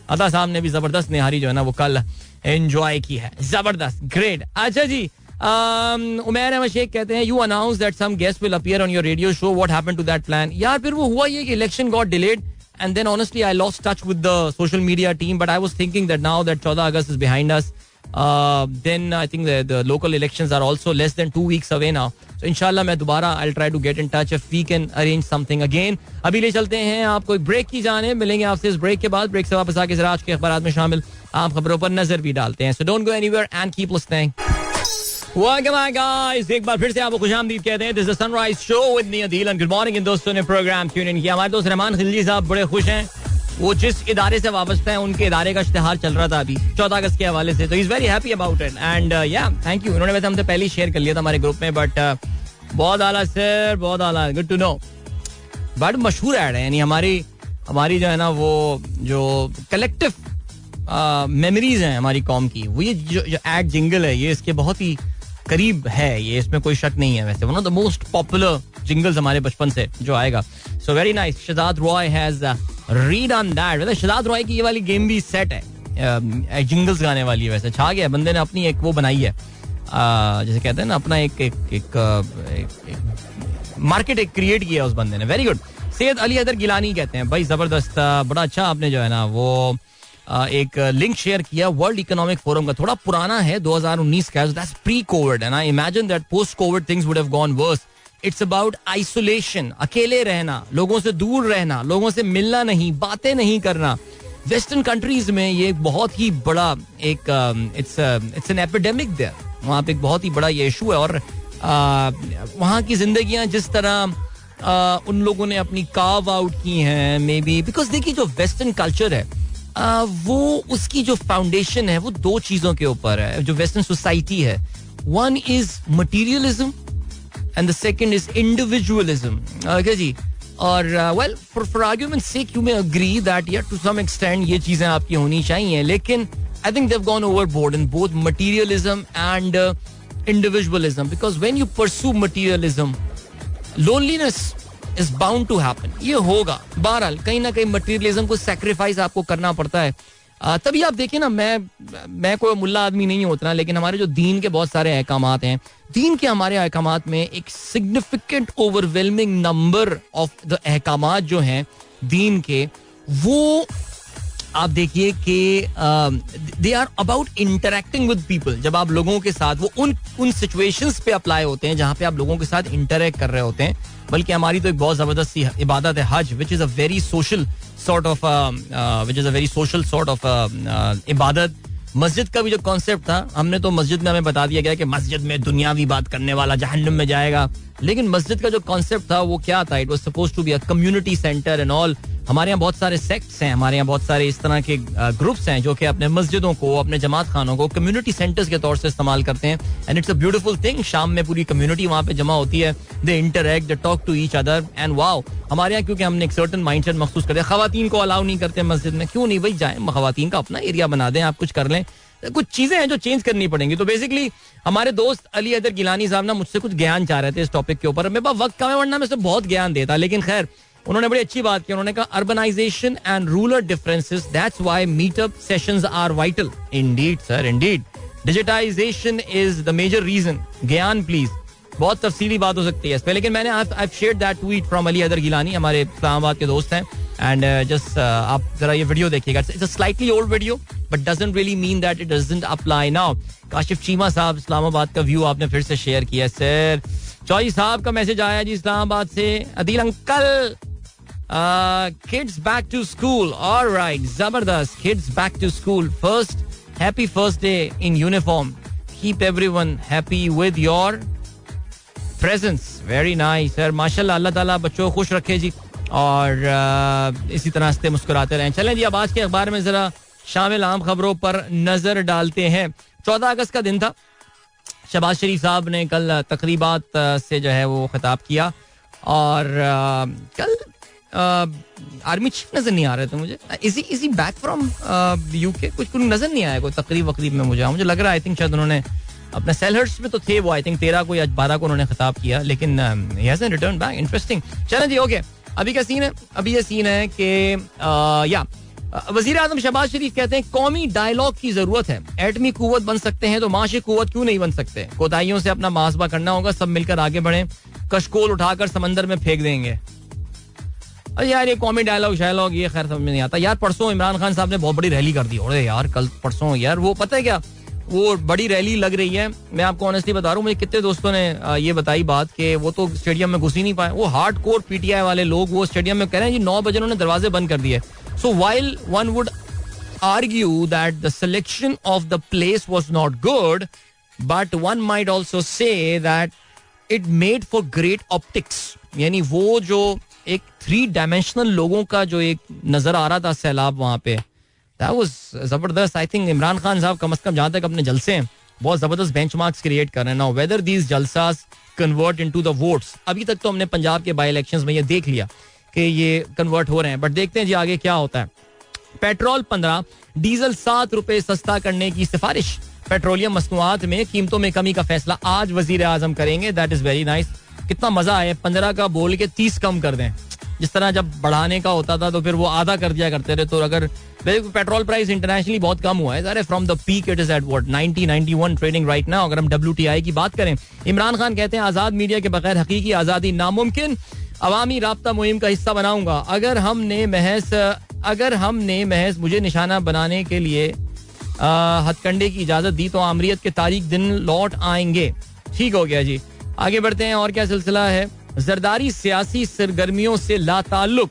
अता साहब ने भी जबरदस्त निहारी जो है ना वो कल एंजॉय की है. जबरदस्त, ग्रेट. अच्छा जी, उमैर अहमद शेख कहते हैं you announce that some guest will appear on your radio show, what happened to that plan. यार फिर वो हुआ ये कि election got delayed and then honestly I lost touch with the social media team, but I was thinking that now that 14 August is behind us, then I think the local elections are also less than 2 weeks away now, so inshallah मैं दोबारा I'll try to get in touch if we can arrange something again. अभी ले चलते हैं आपको एक ब्रेक की जाने, मिलेंगे आपसे इस ब्रेक के बाद. ब्रेक से वापस आके जरा आज के अखबारात में शामिल आम खबरों पर नजर भी डालते हैं. so don't go anywhere and keep listening. Welcome back guys, एक बार फिर से आपको खुशामदीद कहते हैं. This is the Sunrise Show with me Adil and good morning. इन दोस्तों ने प्रोग्राम ट्यून इन किया. हमारे दोस्त रहमान खिलजी साहब बड़े खुश हैं, वो जिस इदारे से वाबस्ता है उनके इदारे का इश्तिहार चल रहा था अभी 14 अगस्त के हवाले से, तो is very happy about it and या थैंक यू. इन्होंने वैसे हमसे पहले शेयर कर लिया था हमारे ग्रुप में, बट बहुत आला सर, बहुत आला, गुड टू नो. बट मशहूर ऐड है, यानी हमारी जो है ना वो जो कलेक्टिव मेमोरीज हैं हमारी कौम की, वो ये जो एड जिंगल है ये इसके बहुत ही करीब है, ये इसमें कोई शक नहीं है. वैसे one of the most popular jingles हमारे बचपन से जो आएगा. So very nice. Shehzad Roy has ridden that. वैसे शहजाद रॉय की ये वाली गेम भी सेट है, जिंगल्स गाने वाली है. वैसे छा गया बंदे ने, अपनी एक वो बनाई है, जैसे कहते हैं ना अपना एक मार्केट एक क्रिएट किया उस बंदे ने. Very good. सैयद अली हैदर गिलानी कहते हैं भाई जबरदस्त, बड़ा अच्छा आपने जो है ना वो एक लिंक शेयर किया वर्ल्ड इकोनॉमिक फोरम का. थोड़ा पुराना है, 2019 का, that's pre covid and I imagine that post covid things would have gone worse. It's about isolation, अकेले रहना, लोगों से दूर रहना, लोगों से मिलना नहीं, बातें नहीं करना. वेस्टर्न कंट्रीज में ये एक बहुत ही बड़ा एक इट्स एन एपिडेमिक देयर. वहाँ पे एक बहुत ही बड़ा ये इशू है और वहाँ की जिंदगियां जिस तरह उन लोगों ने अपनी कार्व आउट की हैं, मे बी बिकॉज देखिए जो वेस्टर्न कल्चर है वो उसकी जो फाउंडेशन है वो दो चीजों के ऊपर है. जो वेस्टर्न सोसाइटी है, one is materialism and the second is individualism. Okay जी. और well for argument sake you may agree that यार टू सम एक्सटेंड ये चीजें आपकी होनी चाहिए, लेकिन I think they have gone overboard in both materialism and individualism, because when you pursue materialism loneliness is bound to happen. ये होगा बहरहाल, कहीं ना कहीं मटीरियलिज्म को सैक्रिफाइस आपको करना पड़ता है. तभी आप देखिए ना, मैं कोई मुल्ला आदमी नहीं हूं उतना, लेकिन हमारे जो दीन के बहुत सारे अहकामात हैं, दीन के हमारे अहकामात में एक significant overwhelming number of the अहकामात जो हैं दीन के, वो आप देखिए कि they are about interacting with people. जब आप लोगों के साथ, वो उन सिचुएशंस पे अप्लाई होते हैं जहां पे आप लोगों के साथ इंटरेक्ट कर रहे होते हैं. बल्कि हमारी तो एक बहुत जबरदस्त इबादत है हज, which is a very social sort of इबादत. मस्जिद का भी जो कॉन्सेप्ट था, हमने तो मस्जिद में हमें बता दिया गया कि मस्जिद में दुनियावी बात करने वाला जहन्नुम में जाएगा, लेकिन मस्जिद का जो कॉन्सेप्ट था वो क्या था? It was supposed to be a community centre and all. हमारे यहाँ बहुत सारे सेक्ट्स हैं, हमारे यहाँ बहुत सारे इस तरह के ग्रुप्स हैं जो कि अपने मस्जिदों को, अपने जमात खानों को कम्युनिटी सेंटर्स के तौर से इस्तेमाल करते हैं. And it's a beautiful thing. शाम में पूरी कम्युनिटी वहाँ पे जमा होती है, they interact, they talk to each other and wow. हमारे यहाँ क्योंकि हमने एक सर्टेन माइंडसेट मखसूस कर दिया, खवातीन को अलाउ नहीं करते मस्जिद में. क्यों नहीं भाई, जाए खवातीन का अपना एरिया बना दें, आप कुछ कर लें. कुछ चीजें हैं जो चेंज करनी पड़ेंगी. तो बेसिकली हमारे दोस्त अली हैदर गिलानी साहब ना मुझसे कुछ ज्ञान चाह रहे थे इस टॉपिक के ऊपर. मेरे पास वक्त कम है, वरना मैं बहुत ज्ञान देता, लेकिन खैर उन्होंने बड़ी अच्छी बात की. उन्होंने कहा urbanisation and rural differences, that's why meetup sessions are vital. Indeed sir, indeed. Digitisation is the major reason. ज्ञान प्लीज, बहुत तफसीली बात हो सकती है इस पे, लेकिन मैंने I shared that tweet from Ali Haider Gilani, हमारे इस्लामाबाद के दोस्त हैं. एंड जस्ट आप जरा ये वीडियो देखिएगा. It's a slightly old video but doesn't really mean that it doesn't apply now. Kashif Cheema साहब, इस्लामाबाद का व्यू आपने फिर से शेयर किया. सर चौधरी साहब का मैसेज आया जी इस्लामाबाद से. Adeel uncle, kids back to school. Alright, जबरदस्त. Kids back to school. First happy first day in uniform. Keep everyone happy with your presence. Very nice sir, माशाल्लाह. अल्लाह ताला बच्चों को खुश रखे जी, और इसी तरह से मुस्कुराते रहें. चलें जी, अब आज के अखबार में जरा शामिल आम खबरों पर नजर डालते हैं. 14 अगस्त का दिन था. शहबाज शरीफ साहब ने कल तकरीबात से जो है वो खिताब किया, और कल आर्मी चीफ नजर नहीं आ रहे थे मुझे. इसी बैक फ्रॉम यूके, कुछ नजर नहीं आया कोई तकरीब वकरीब में. मुझे लग रहा है आई थिंक शायद उन्होंने अपने सेलहर्स्ट में तो थे वो, आई थिंक 13 को या 12 को उन्होंने खिताब किया, लेकिन he hasn't return back. Interesting. चलें जी, ओके. अभी क्या सीन है? अभी ये सीन है कि वजीर आजम शहबाज शरीफ कहते हैं कौमी डायलॉग की जरूरत है. एटमी कुव्वत बन सकते हैं तो माशी कुव्वत क्यों नहीं बन सकते? कोताहियों से अपना मुहासबा करना होगा, सब मिलकर आगे बढ़े. कशकोल उठाकर समंदर में फेंक देंगे. अरे यार ये कौमी डायलॉग शायलॉग ये खैर समझ में नहीं आता. यार परसों इमरान खान साहब ने बहुत बड़ी रैली कर दी. अरे यार कल परसों यार वो पता है क्या, वो बड़ी रैली लग रही है. मैं आपको ऑनेस्टली बता रहा हूँ, मुझे कितने दोस्तों ने ये बताई बात कि वो तो स्टेडियम में घुस ही नहीं पाए. वो हार्डकोर पीटीआई वाले लोग वो स्टेडियम में कह रहे हैं जी 9 बजे उन्होंने दरवाजे बंद कर दिए. सो while one would argue that the selection of the place was not good, but one might also say that it made for great optics. यानी वो जो एक 3 डायमेंशनल लोगों का जो एक नजर आ रहा था सैलाब वहां पे, that was जबरदस्त. आई थिंक इमरान खान साहब कम से कम जहां तक अपने जलसे हैं बहुत जबरदस्त बेंचमार्क्स क्रिएट कर रहे हैं. नाउ वेदर दीज जलसास कन्वर्ट इनटू द वोट्स, अभी तक तो हमने पंजाब के बाई इलेक्शंस में ये देख लिया कि ये कन्वर्ट हो रहे हैं, बट देखते हैं जी आगे क्या होता है. पेट्रोल 15, डीजल 7 रुपए सस्ता करने की सिफारिश. पेट्रोलियम मसनूआत में कीमतों में कमी का फैसला आज वजीर आजम करेंगे. That is very nice. कितना मजा आया, 15 का बोल के 30 कम कर दें. जिस तरह जब बढ़ाने का होता था तो फिर वो आधा कर दिया करते रहे. तो अगर पेट्रोल प्राइस इंटरनेशनली बहुत कम हुआ है, अरे from the peak it is at what 90-91 trading right now. अगर हम WTI की बात करें, इमरान खान कहते हैं आजाद मीडिया के बगैर हकीकी आजादी नामुमकिन. अवामी राब्ता मुहिम का हिस्सा बनाऊंगा. अगर हमने महज मुझे निशाना बनाने के लिए हथकंडे की इजाजत दी तो आमरीत के तारीख दिन लौट आएंगे. ठीक हो गया जी, आगे बढ़ते हैं. और क्या सिलसिला है? जरदारी सियासी सरगर्मियों से लाताल्लुक,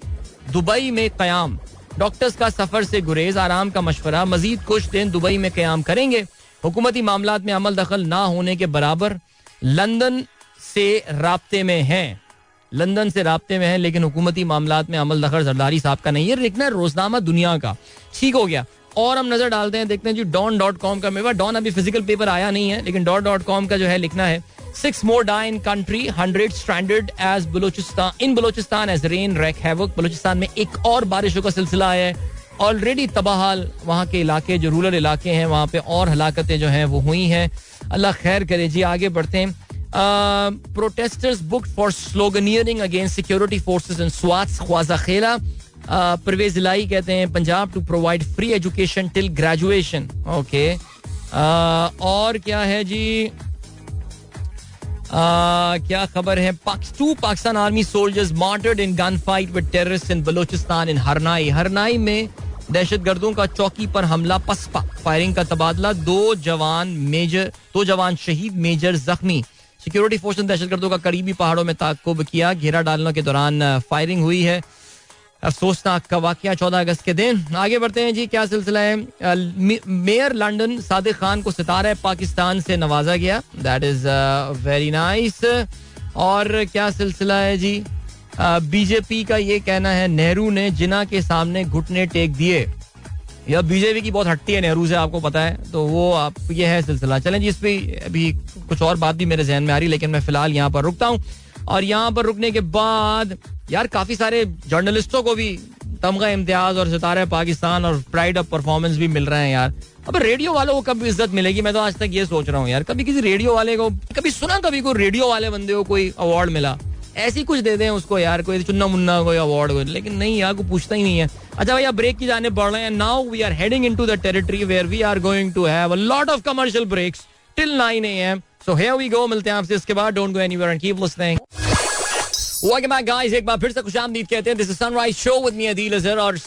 दुबई में कयाम. डॉक्टर्स का सफर से गुरेज, आराम का मशवरा. मजीद कुछ दिन दुबई में कयाम करेंगे. हुकूमती मामलात में अमल दखल ना होने के बराबर. लंदन से राब्ते में हैं, लेकिन हुकूमती मामलात में अमल दखल जरदारी साहब का नहीं है. लिखना है रोजनामा दुनिया का. ठीक हो गया. और हम नजर डालते हैं, देखते हैं जी डॉन.com का. मेरे पास डॉन अभी फिजिकल पेपर आया नहीं है, लेकिन डॉन.com का जो है लिखना है 6 more die in country, 100 stranded as Balochistan as rain wreak havoc. Balochistan में एक और बारिशों का सिलसिला है. ऑलरेडी तबाहाल वहाँ के इलाके जो रूरल इलाके हैं वहाँ पे और हलाकतें जो हैं वो हुई हैं. अल्लाह खैर करे जी. आगे बढ़ते हैं. Protesters booked for sloganeering against security forces in Swats, Khwaza Khela. Parvez Elahi कहते हैं Punjab to provide free education till graduation. Okay. और क्या है जी, क्या खबर है. Two Pakistan army soldiers martyred in gun fight with terrorists in Balochistan in Harnai. Harnai में दहशतगर्दों का चौकी पर हमला, पसपा फायरिंग का तबादला. दो जवान शहीद, मेजर जख्मी. सिक्योरिटी फोर्स ने दहशतगर्दों का करीबी पहाड़ों में ताकुब किया. घेरा डालने के दौरान फायरिंग हुई है. अफसोसनाक का वाकया 14 अगस्त के दिन. आगे बढ़ते हैं जी. क्या सिलसिला है. मेयर लंदन सादिक खान को सितारा पाकिस्तान से नवाजा गया. That is very nice. और क्या सिलसिला है जी. बीजेपी का ये कहना है नेहरू ने जिना के सामने घुटने टेक दिए. यह बीजेपी की बहुत हटती है नेहरू से, आपको पता है. तो वो आप ये है सिलसिला. चलें जी. इस पे अभी कुछ और बात भी मेरे जहन में आ रही, लेकिन मैं फिलहाल यहाँ पर रुकता हूँ. और यहाँ पर रुकने के बाद यार काफी सारे जर्नलिस्टों को भी तमगा इम्तियाज और सितारा पाकिस्तान और प्राइड ऑफ परफॉर्मेंस भी मिल रहे हैं यार. अब रेडियो वालों को कब इज्जत मिलेगी. मैं तो आज तक ये सोच रहा हूँ यार, कभी किसी रेडियो वाले को कभी सुना, कभी कोई रेडियो वाले बंदे को कोई अवार्ड मिला. ऐसी कुछ दे दें उसको यार, कोई चुन्ना मुन्ना कोई अवार्ड. लेकिन नहीं यार, को पूछता ही नहीं है. अच्छा भैया, ब्रेक की जाने बढ़ रहे हैं. Now we are heading into the territory where we are going to have a lot of commercial breaks till 9 AM. So here we go. मिलते हैं आपसे इसके बाद. Don't go anywhere and keep listening. Welcome back guys. एक बार फिर से खुशामदीद कहते हैं. This is sunrise show with me Adeel Azhar. और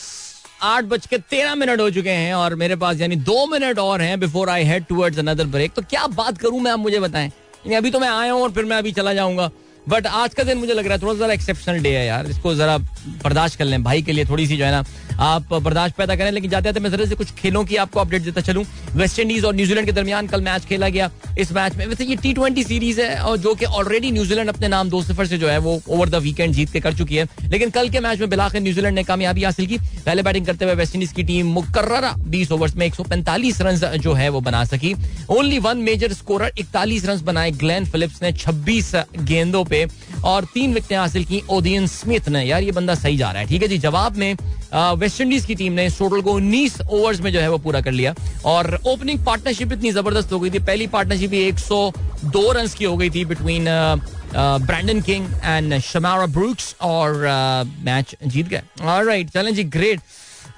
8:13 हो चुके हैं और मेरे पास यानी 2 मिनट और हैं before I head towards another break. तो क्या बात करूं मैं, आप मुझे बताएं. अभी तो मैं आया हूं और फिर मैं अभी चला जाऊंगा. बट आज का दिन मुझे लग रहा है थोड़ा सा एक्सेप्शनल डे है यार. इसको जरा बर्दाश्त कर लें. भाई के लिए थोड़ी सी जो है ना आप बर्दाश्त पैदा करें. लेकिन जाते जाते मैं जरा से कुछ खेलों की आपको अपडेट देता चलूं. वेस्ट इंडीज और न्यूजीलैंड के दरमियान कल मैच खेला गया. इस मैच में वैसे ये T20 सीरीज है और जो कि ऑलरेडी न्यूजीलैंड अपने नाम 2-0 से जो है वो ओवर द वीकेंड जीत के कर चुकी है. लेकिन कल के मैच में बिलाखिर न्यूजीलैंड ने कामयाबी हासिल की. पहले बैटिंग करते हुए वेस्ट इंडीज की टीम मुकर्ररा 20 ओवर्स में 145 रन जो है वो बना सकी. Only one major scorer 41 run बनाए. ग्लेन फिलिप्स ने 26 गेंदों पे और 3 विकेटें हासिल की. ओडियन स्मिथ ने. यार ये बंदा सही जा रहा है. ठीक है जी. जवाब में वेस्ट इंडीज की टीम ने टोटल को 19 ओवर्स में जो है वो पूरा कर लिया. और ओपनिंग पार्टनरशिप इतनी जबरदस्त हो गई थी. पहली पार्टनरशिप ही 102 रन की हो गई थी between Brandon King and Shamarh Brooks और मैच जीत गए. ऑलराइट, चलें जी. ग्रेट.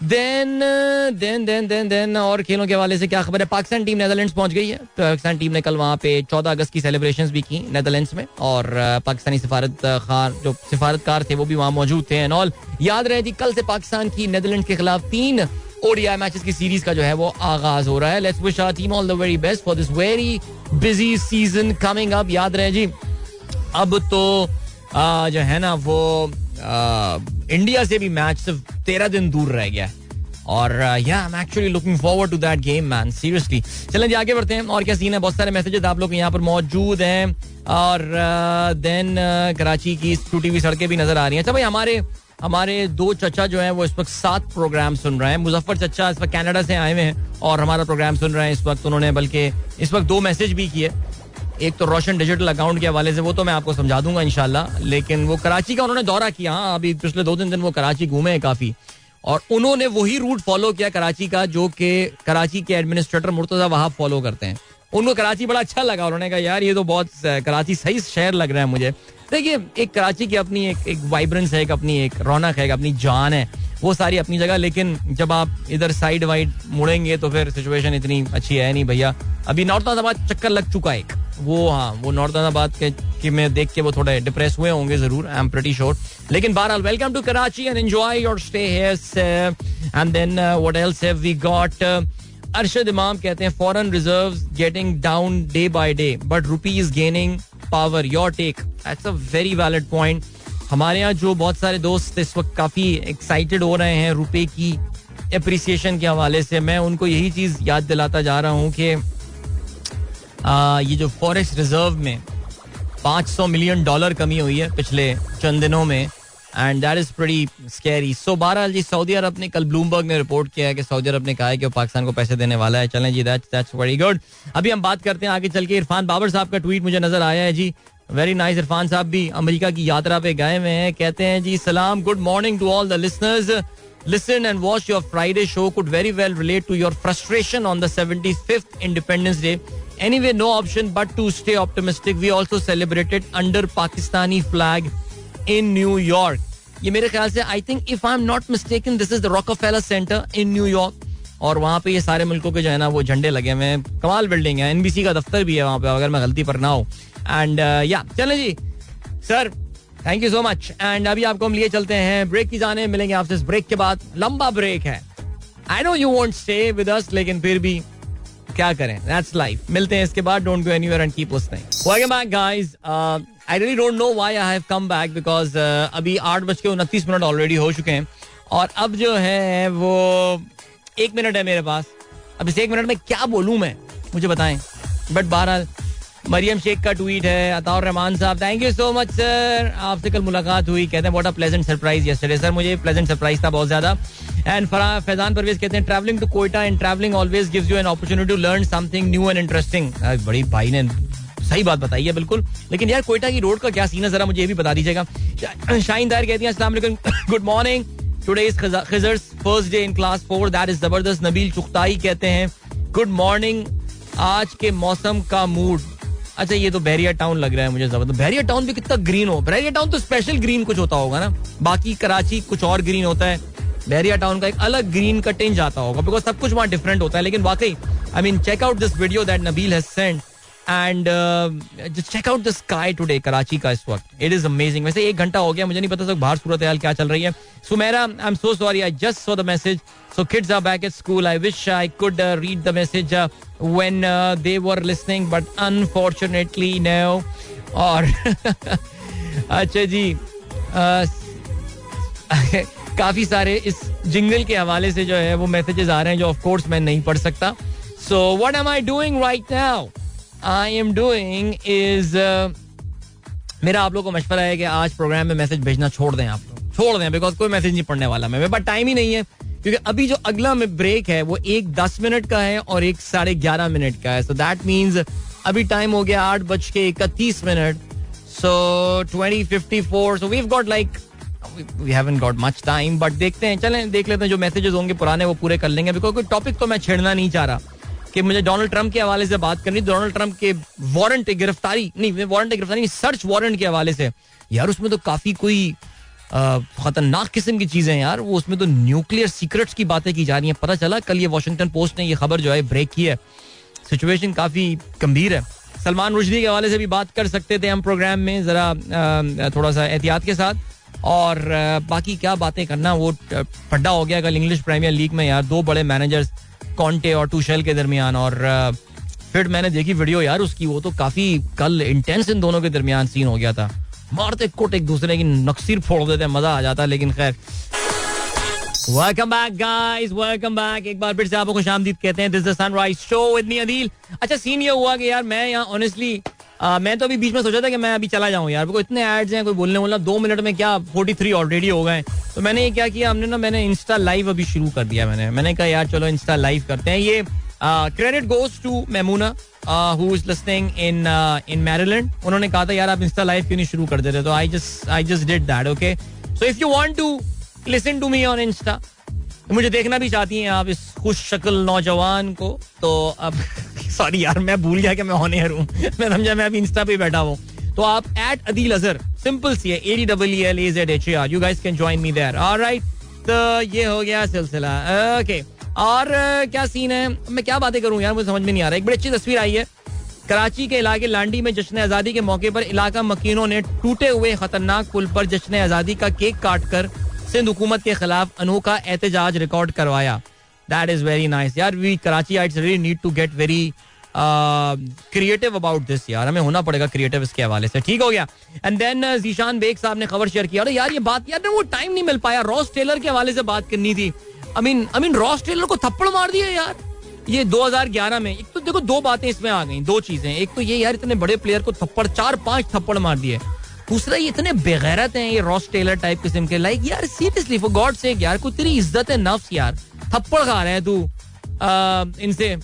देन और खेलों के हवाले से क्या खबर है. पाकिस्तान टीम नेदरलैंड्स पहुंच गई है. पाकिस्तान टीम ने कल वहां पे 14 अगस्त की सेलिब्रेशंस भी की नेदरलैंड्स में. और पाकिस्तानी सिफारतकार थे वो भी वहां मौजूद थे एंड ऑल. याद रहे जी, कल से पाकिस्तान की नेदरलैंड्स के खिलाफ 3 ODI मैचेस की सीरीज का जो है वो आगाज हो रहा है. Let's wish our team all the very best for this very busy season coming up. याद रहे जी, अब तो जो है ना वो इंडिया से भी मैच सिर्फ 13 दिन दूर रह गया है. और या I am actually looking forward to that game man, seriously. चलें जी आगे बढ़ते हैं. और क्या सीन है. बहुत सारे मैसेजेस आप लोग यहाँ पर मौजूद हैं. और देन कराची की टूटी हुई सड़कें भी नजर आ रही हैं. अच्छा भाई, हमारे 2 चचा जो हैं वो इस वक्त 7 प्रोग्राम सुन रहे हैं. मुजफ्फर चचा इस वक्त कनाडा से आए हुए हैं और हमारा प्रोग्राम सुन रहे हैं इस वक्त. उन्होंने बल्कि इस वक्त 2 मैसेज भी किए. एक तो रोशन डिजिटल अकाउंट के हवाले से, वो तो मैं आपको समझा दूंगा इंशाल्लाह. लेकिन वो कराची का उन्होंने दौरा किया. हाँ, अभी पिछले 2-3 दिन वो कराची घूमे हैं काफी. और उन्होंने वही रूट फॉलो किया कराची का जो कि कराची के एडमिनिस्ट्रेटर मुर्तजा वहाब फॉलो करते हैं. उनको कराची बड़ा अच्छा लगा. उन्होंने कहा यार ये तो बहुत कराची सही शहर लग रहा है मुझे. देखिए, एक कराची की अपनी एक वाइब्रेंस है, एक अपनी एक रौनक है, एक अपनी जान है, वो सारी अपनी जगह. लेकिन जब आप इधर साइड वाइड मुड़ेंगे तो फिर सिचुएशन इतनी अच्छी है नहीं भैया. अभी नॉर्थ नाजाबाद चक्कर लग चुका है एक. वो नॉर्थ नाजाबाद के में देख के वो थोड़े डिप्रेस हुए होंगे जरूर, आई एम प्रीटी श्योर. लेकिन बहरहाल, welcome to Karachi and enjoy your stay here. And then what else have we got. Arshad Imam कहते हैं foreign reserves getting down day by day but rupee is gaining power. Your take. That's a very valid point. हमारे यहाँ जो बहुत सारे दोस्त इस वक्त काफी एक्साइटेड हो रहे हैं रुपए की एप्रिसिएशन के हवाले से, मैं उनको यही चीज याद दिलाता जा रहा हूँ कि ये जो फॉरेक्स रिजर्व में $500 मिलियन कमी हुई है पिछले चंद दिनों में. And that is pretty scary. So बहरहाल जी, सऊदी अरब ने कल ब्लूमबर्ग ने रिपोर्ट किया है कि सऊदी अरब ने कहा है कि वो पाकिस्तान को पैसे देने वाला है. चलें जी, दैट्स वेरी गुड. अभी हम बात करते हैं आगे चल के. इरफान बाबर साहब का ट्वीट मुझे नजर आया है जी. Very nice. इरफान साहब भी अमेरिका की यात्रा पे गए हुए हैं. कहते हैं जी, सलाम, good morning to all the listeners. Listen and watch your Friday show could very well relate to your frustration on the 75th Independence Day. Anyway, no option but to stay optimistic. We also celebrated under Pakistani flag in New York. ये मेरे ख्याल से, I think if I'm not mistaken, this is the Rockefeller Center in New York. और वहाँ पे ये सारे मुल्कों के जो है ना वो झंडे लगे हुए हैं. कमाल बिल्डिंग है. NBC का दफ्तर भी है वहाँ पे, अगर मैं गलती पर ना हो. एंड या चलें जी sir, thank you so much. And अभी आपको हम लिए चलते हैं ब्रेक की जाने. मिलेंगे आपसे इस ब्रेक के बाद. लंबा ब्रेक है. I know you won't stay with us, लेकिन फिर भी क्या करें, दैट्स लाइफ. मिलते हैं इसके बाद. Don't go anywhere and keep listening. Welcome back guys. I really don't know why I have come back, because अभी 8:29 ऑलरेडी हो चुके हैं. और अब जो है वो 1 मिनट है मेरे पास. अब इस 1 मिनट में क्या बोलूं मैं, मुझे बताएं. बट बहरहाल मरियम शेख का ट्वीट है. Ataur Rehman sahab, thank you so much sir, आपसे कल मुलाकात हुई. कहते हैं what a pleasant surprise yesterday. Sir मुझे प्लेजेंट सरप्राइज था बहुत ज्यादा. एंड फैजान परवेज कहते हैं travelling to Quetta and travelling always gives you an opportunity to learn something new and interesting. बड़ी भाई ने सही बात बताई है बिल्कुल. लेकिन यार कोयटा की रोड का क्या सीन है, जरा मुझे ये भी बता दीजिएगा. शाहीन दायर कहती हैं अस्सलाम वालेकुम, good morning. Today is Khizar's first day in class 4, that is जबरदस्त. नबील चुगताई कहते हैं गुड मॉर्निंग, आज के मौसम का मूड. अच्छा, ये तो बहरिया टाउन लग रहा है मुझे जबरदस्त. बहरिया टाउन भी कितना ग्रीन हो. बहरिया टाउन तो स्पेशल ग्रीन कुछ होता होगा ना, बाकी कराची कुछ और ग्रीन होता है. बहरिया टाउन का एक अलग ग्रीन का टिंज आता होगा, बिकॉज सब कुछ वहाँ डिफरेंट होता है. लेकिन वाकई I mean check out this video that Nabeel has send and just check out the sky today Karachi का इस वक्त. It is amazing. वैसे 1 घंटा हो गया, मुझे नहीं पता बाहर सूरत हाल क्या चल रही है. Sumaira, I am so sorry, I just saw the message. So kids are back at school. I wish I could read the message when they were listening, but unfortunately no. और अच्छा जी, काफी सारे इस जिंगल के हवाले से जो है वो मैसेजेस आ रहे हैं जो ऑफ कोर्स मैं नहीं पढ़ सकता. So what am I doing right now? I am doing is मेरा आप लोगों को मशवरा है कि आज प्रोग्राम में मैसेज भेजना छोड़ दें. आप लोग छोड़ दें, बिकॉज कोई मैसेज नहीं पढ़ने वाला मैं, बट टाइम ही नहीं है. क्योंकि अभी जो अगला में ब्रेक है वो एक 10 मिनट का है और एक 11:30 मिनट का है. सो दैट मीन्स अभी टाइम हो गया 8:31. So 20:54. So we've got like we haven't got much time, but देखते हैं, चलें देख लेते हैं. जो मैसेजेस होंगे पुराने वो पूरे कर लेंगे, बिकॉज कोई टॉपिक तो मैं छेड़ना नहीं चाह रहा कि मुझे डोनाल्ड ट्रंप के हवाले से बात करनी. डोनाल्ड ट्रंप के वारंट गिरफ्तारी नहीं, सर्च वारंट के हवाले से यार, उसमें तो काफी कोई खतरनाक किस्म की चीजें यार. वो उसमें तो न्यूक्लियर सीक्रेट्स की बातें की जा रही हैं. पता चला कल ये वॉशिंगटन पोस्ट ने ये खबर जो है ब्रेक की है. सिचुएशन काफी गंभीर है. सलमान रुश्दी के हवाले से भी बात कर सकते थे हम प्रोग्राम में, जरा थोड़ा सा एहतियात के साथ. और बाकी क्या बातें करना, वो फड्डा हो गया कल इंग्लिश प्रीमियर लीग में यार. 2 बड़े मैनेजर्स कॉन्टे और टूशेल के दरमियान. और फिर मैंने देखी वीडियो यार उसकी, वो तो काफी कल इंटेंस इन दोनों के दरमियान सीन हो गया था. मारते कोट एक दूसरे की नक्सीर फोड़ देते, मजा आ जाता. लेकिन खैर, welcome back guys, welcome back. एक बार फिर से आपको खुशामदीद कहते हैं. This is the sunrise show with me Adeel. अच्छा, सीन ये हुआ कि यार मैं यहाँ ऑनेस्टली मैं तो अभी बीच में सोचा था कि मैं अभी चला जाऊँ यार, इतने एड्स हैं, कोई बोलने वाला 2 मिनट में क्या 43 ऑलरेडी हो गए. तो मैंने ये क्या किया, मैंने इंस्टा लाइव अभी शुरू कर दिया. मैंने कहा यार चलो इंस्टा लाइव करते हैं. ये credit goes to Maimoona who is listening in Maryland. उन्होंने कहा था यार आप इंस्टा लाइव क्यों नहीं शुरू कर देते. तो I just did that. Okay, so if you want to listen to me on Insta, मुझे देखना भी चाहती हैं आप इस खुश शक्ल नौजवान को, तो अब सॉरी यार मैं भूल गया कि मैं ऑन एयर हूँ. मैं समझा मैं अभी इंस्टा पे बैठा हूँ. तो आप @Adil Azhar, सिंपल सी है, ADEELAZHAR. You guys can join me there. Alright, तो ये हो गया सिलसिला. ओके, और क्या सीन है, मैं क्या बातें करूं यार, मुझे समझ में नहीं आ रहा. एक बड़ी अच्छी तस्वीर आई है. कराची के इलाके लांडी में जश्न आज़ादी के मौके पर इलाका मकीनों ने टूटे हुए खतरनाक पुल पर जश्न आज़ादी का केक काटकर सिंध हुकूमत के खिलाफ अनोखा एहतजाज रिकॉर्ड करवाया. दैट इज वेरी नाइस यार. We Karachiites really need to get very creative about this यार. हमें होना पड़ेगा क्रिएटिव इसके हवाले से. ठीक हो गया. एंड देन जीशान बेग साहब ने खबर शेयर किया. अरे यार ये बात यार वो टाइम नहीं मिल पाया, रॉस टेलर के हवाले से बात करनी थी. I mean रॉस टेलर को थप्पड़ मार दिया यार ये 2011 में. एक तो देखो 2 बातें इसमें आ गई, 2 चीजें. एक तो ये यार इतने बड़े प्लेयर को 4-5 थप्पड़ मार दिए. दूसरा ये इतने बेगैरत हैं ये रॉस टेलर टाइप किस्म के, लाइक यार सीरियसली फॉर गॉड सेक यार, कोई तेरी इज्जत है नफ्स यार, थप्पड़ खा रहे हैं तू इनसे।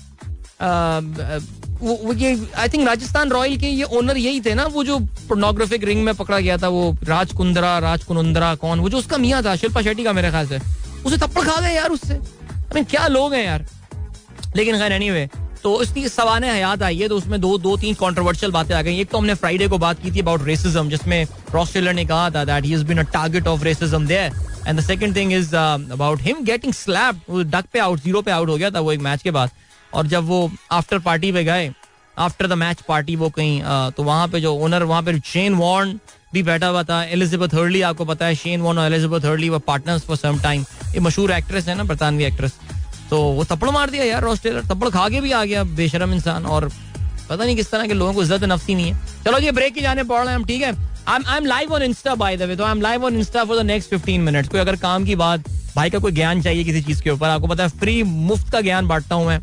वो ये आई थिंक राजस्थान रॉयल के ये ओनर यही थे ना, वो जो पोर्नोग्राफिक रिंग में पकड़ा गया था, वो राज कुनुंद्रा कौन, वो जो उसका मियां था शिल्पा शेट्टी का मेरे ख्याल से, उसे थप्पड़ खा गए यार उससे। आई मीन क्या लोग हैं यार। लेकिन खैर एनीवे, तो इसकी सवाने हयात आई है तो उसमें दो तीन कंट्रोवर्शियल बातें आ गई। एक तो हमने फ्राइडे को बात की थी अबाउट रेसिज्म, जिसमें रॉस टेलर ने कहा था that he has been a target of racism there, and the second thing is about him getting slapped. वो डक पे आउट, 0 पे आउट हो गया था वो एक मैच के बाद, और जब वो आफ्टर पार्टी पे गए, आफ्टर द मैच पार्टी, वो कहीं तो वहां पे जो ओनर, वहां पे शेन वॉर्न भी बैठा हुआ था, एलिजाबेथ हर्ली, आपको पता है शेन वॉर्न और एलिजाबेथ हर्ली वो पार्टनर्स फॉर सम टाइम, ये मशहूर एक्ट्रेस है ना, बरतानवी एक्ट्रेस। तो वो थप्पड़ मार दिया यार रॉस टेलर, थप्पड़ खा के भी आ गया बेशरम इंसान, और पता नहीं किस तरह के लोगों को इज्जत नफ्सी नहीं है। चलो जी ब्रेक की जाने पड़ रहे हैं हम, ठीक है। I am live on insta by the way, तो I am live on insta for the next 15 minutes. कोई अगर काम की बात, भाई का कोई ज्ञान चाहिए किसी चीज के ऊपर, आपको पता है फ्री मुफ्त का ज्ञान बांटता हूँ मैं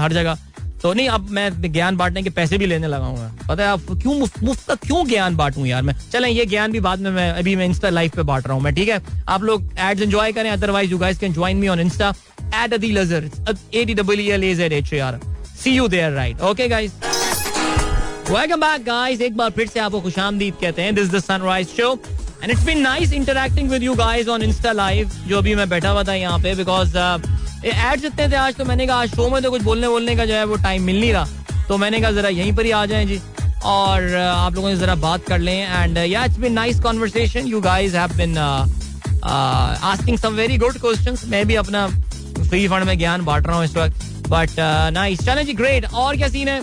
हर जगह, तो नहीं अब मैं ज्ञान बांटने के पैसे भी लेने लगा हूँ। पता है आप क्यों मुफ्त का क्यों ज्ञान बांटूं यार मैं। चलें ये ज्ञान भी बाद में मैं इंस्टा लाइव पे बांट रहा हूँ मैं, ठीक है। आप लोग एड्स एंजॉय करें, otherwise you guys can join me on Insta @Adil Azhar, ADEELAZHAR. See you there, right? Okay, guys. Welcome back, guys. एक बार फिर से आपको खुशामदीद कहते हैं. This is the Sunrise Show, and it's been nice interacting with you guys on Insta Live. जो अभी मैं बैठा हुआ था यहाँ पे, because एड्स इतने थे आज, तो मैंने कहा आज शो में तो कुछ बोलने का जो है वो टाइम मिल नहीं रहा, तो मैंने कहा जरा यहीं पर ही आ जाएं जी और आप लोगों से जरा बात कर लें. And yeah it's been nice conversation. You guys have been asking some very good questions. मैं भी अपना फ्री फंड में ज्ञान बांट रहा हूँ इस वक्त, बट नाइस. चलें जी, ग्रेट. और क्या सीन है,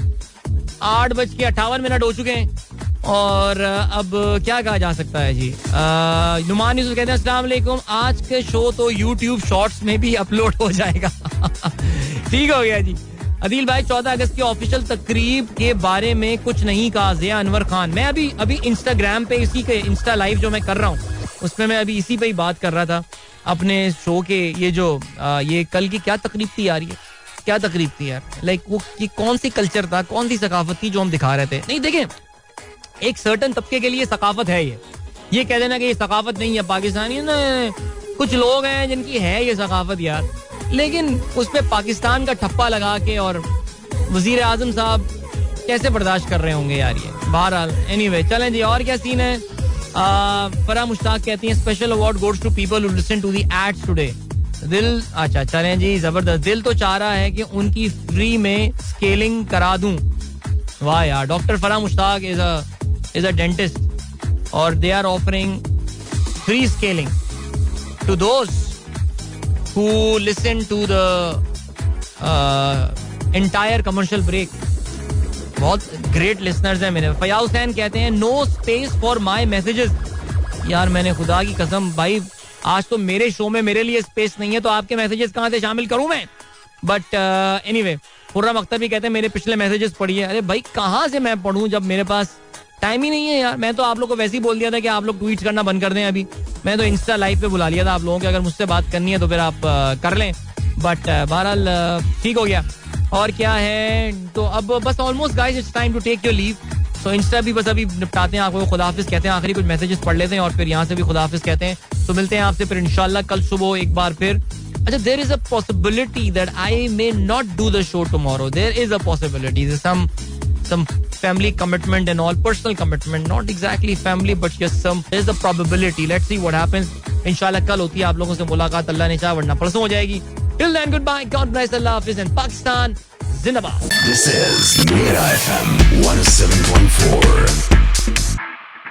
8:58 हो चुके हैं और अब क्या कहा जा सकता है जी. नुमान यूसुफ कहते हैं अस्सलाम वालेकुम, आज के शो तो YouTube शॉर्ट्स में भी अपलोड हो जाएगा. ठीक हो गया जी. अदील भाई 14 अगस्त की ऑफिशियल तकरीब के बारे में कुछ नहीं कहा ज़िया अनवर खान. मैं अभी इंस्टाग्राम पे इसी के इंस्टा लाइव जो मैं कर रहा हूँ उसमें मैं अभी इसी पे ही बात कर रहा था अपने शो के. ये जो ये कल की क्या तकरीब थी यार, ये क्या तकरीब थी यार, लाइक वो कि कौन सी कल्चर था, कौन सी सकाफत थी जो हम दिखा रहे थे. नहीं देखें, एक सर्टन तबके के लिए सकाफत है ये कह देना कि ये सकाफत नहीं है पाकिस्तानी ना, कुछ लोग हैं जिनकी है ये सकाफत यार, लेकिन उस पे पाकिस्तान का ठप्पा लगा के और वजीर आजम साहब कैसे बर्दाश्त कर रहे होंगे यार ये. बहरहाल एनीवे चलें जी. और क्या सीन है. फरा मुश्ताक कहती हैं special award goes to people who listen to the ads today. दिल, अच्छा चलें जी, जबरदस्त. दिल तो चाह रहा है कि उनकी फ्री में स्केलिंग करा दूं. वाह यार. डॉक्टर फरा Mushtaq is a dentist or they are offering free scaling to those who listen to the entire commercial break. बहुत ग्रेट लिसनर्स हैं मेरे. फयाज हुसैन कहते हैं no space for my messages. यार मैंने खुदा की कसम भाई, आज तो मेरे शो में मेरे लिए स्पेस नहीं है, तो आपके मैसेजेस कहाँ से शामिल करूं मैं. बट एनीवे, खुर्रम अख्तर भी कहते हैं मेरे पिछले मैसेजेस पढ़िए. अरे भाई कहाँ से मैं पढ़ूं जब मेरे पास टाइम ही नहीं है यार. मैं तो आप लोग को वैसे ही बोल दिया था कि आप लोग ट्वीट करना बंद कर दें. अभी मैं तो इंस्टा लाइव पे बुला लिया था आप लोगों के, अगर मुझसे बात करनी है तो फिर आप कर लें. बट बहरहाल ठीक हो गया. और क्या है, तो अब बस almost guys it's time to take your leave. तो इंस्टा भी बस अभी निपटाते हैं, आपको खुदाफिज कहते हैं, आखिरी कुछ मैसेजेस पढ़ लेते हैं और फिर यहाँ से भी खुदाफिज कहते हैं. तो मिलते हैं आपसे फिर इंशाल्लाह कल सुबह एक बार फिर. अच्छा, there is a possibility that I may not do the show tomorrow. There is a possibility, some family commitment and all, personal commitment, not exactly family but just some, there's a probability. Let's see what happens. इंशाल्लाह कल होती है आप लोगों से मुलाकात, अल्लाह ने चाहा, वरना परसों हो जाएगी. Till then, goodbye, God bless, Allah Hafiz, and Pakistan Zindabad. This is Mera FM 107.4.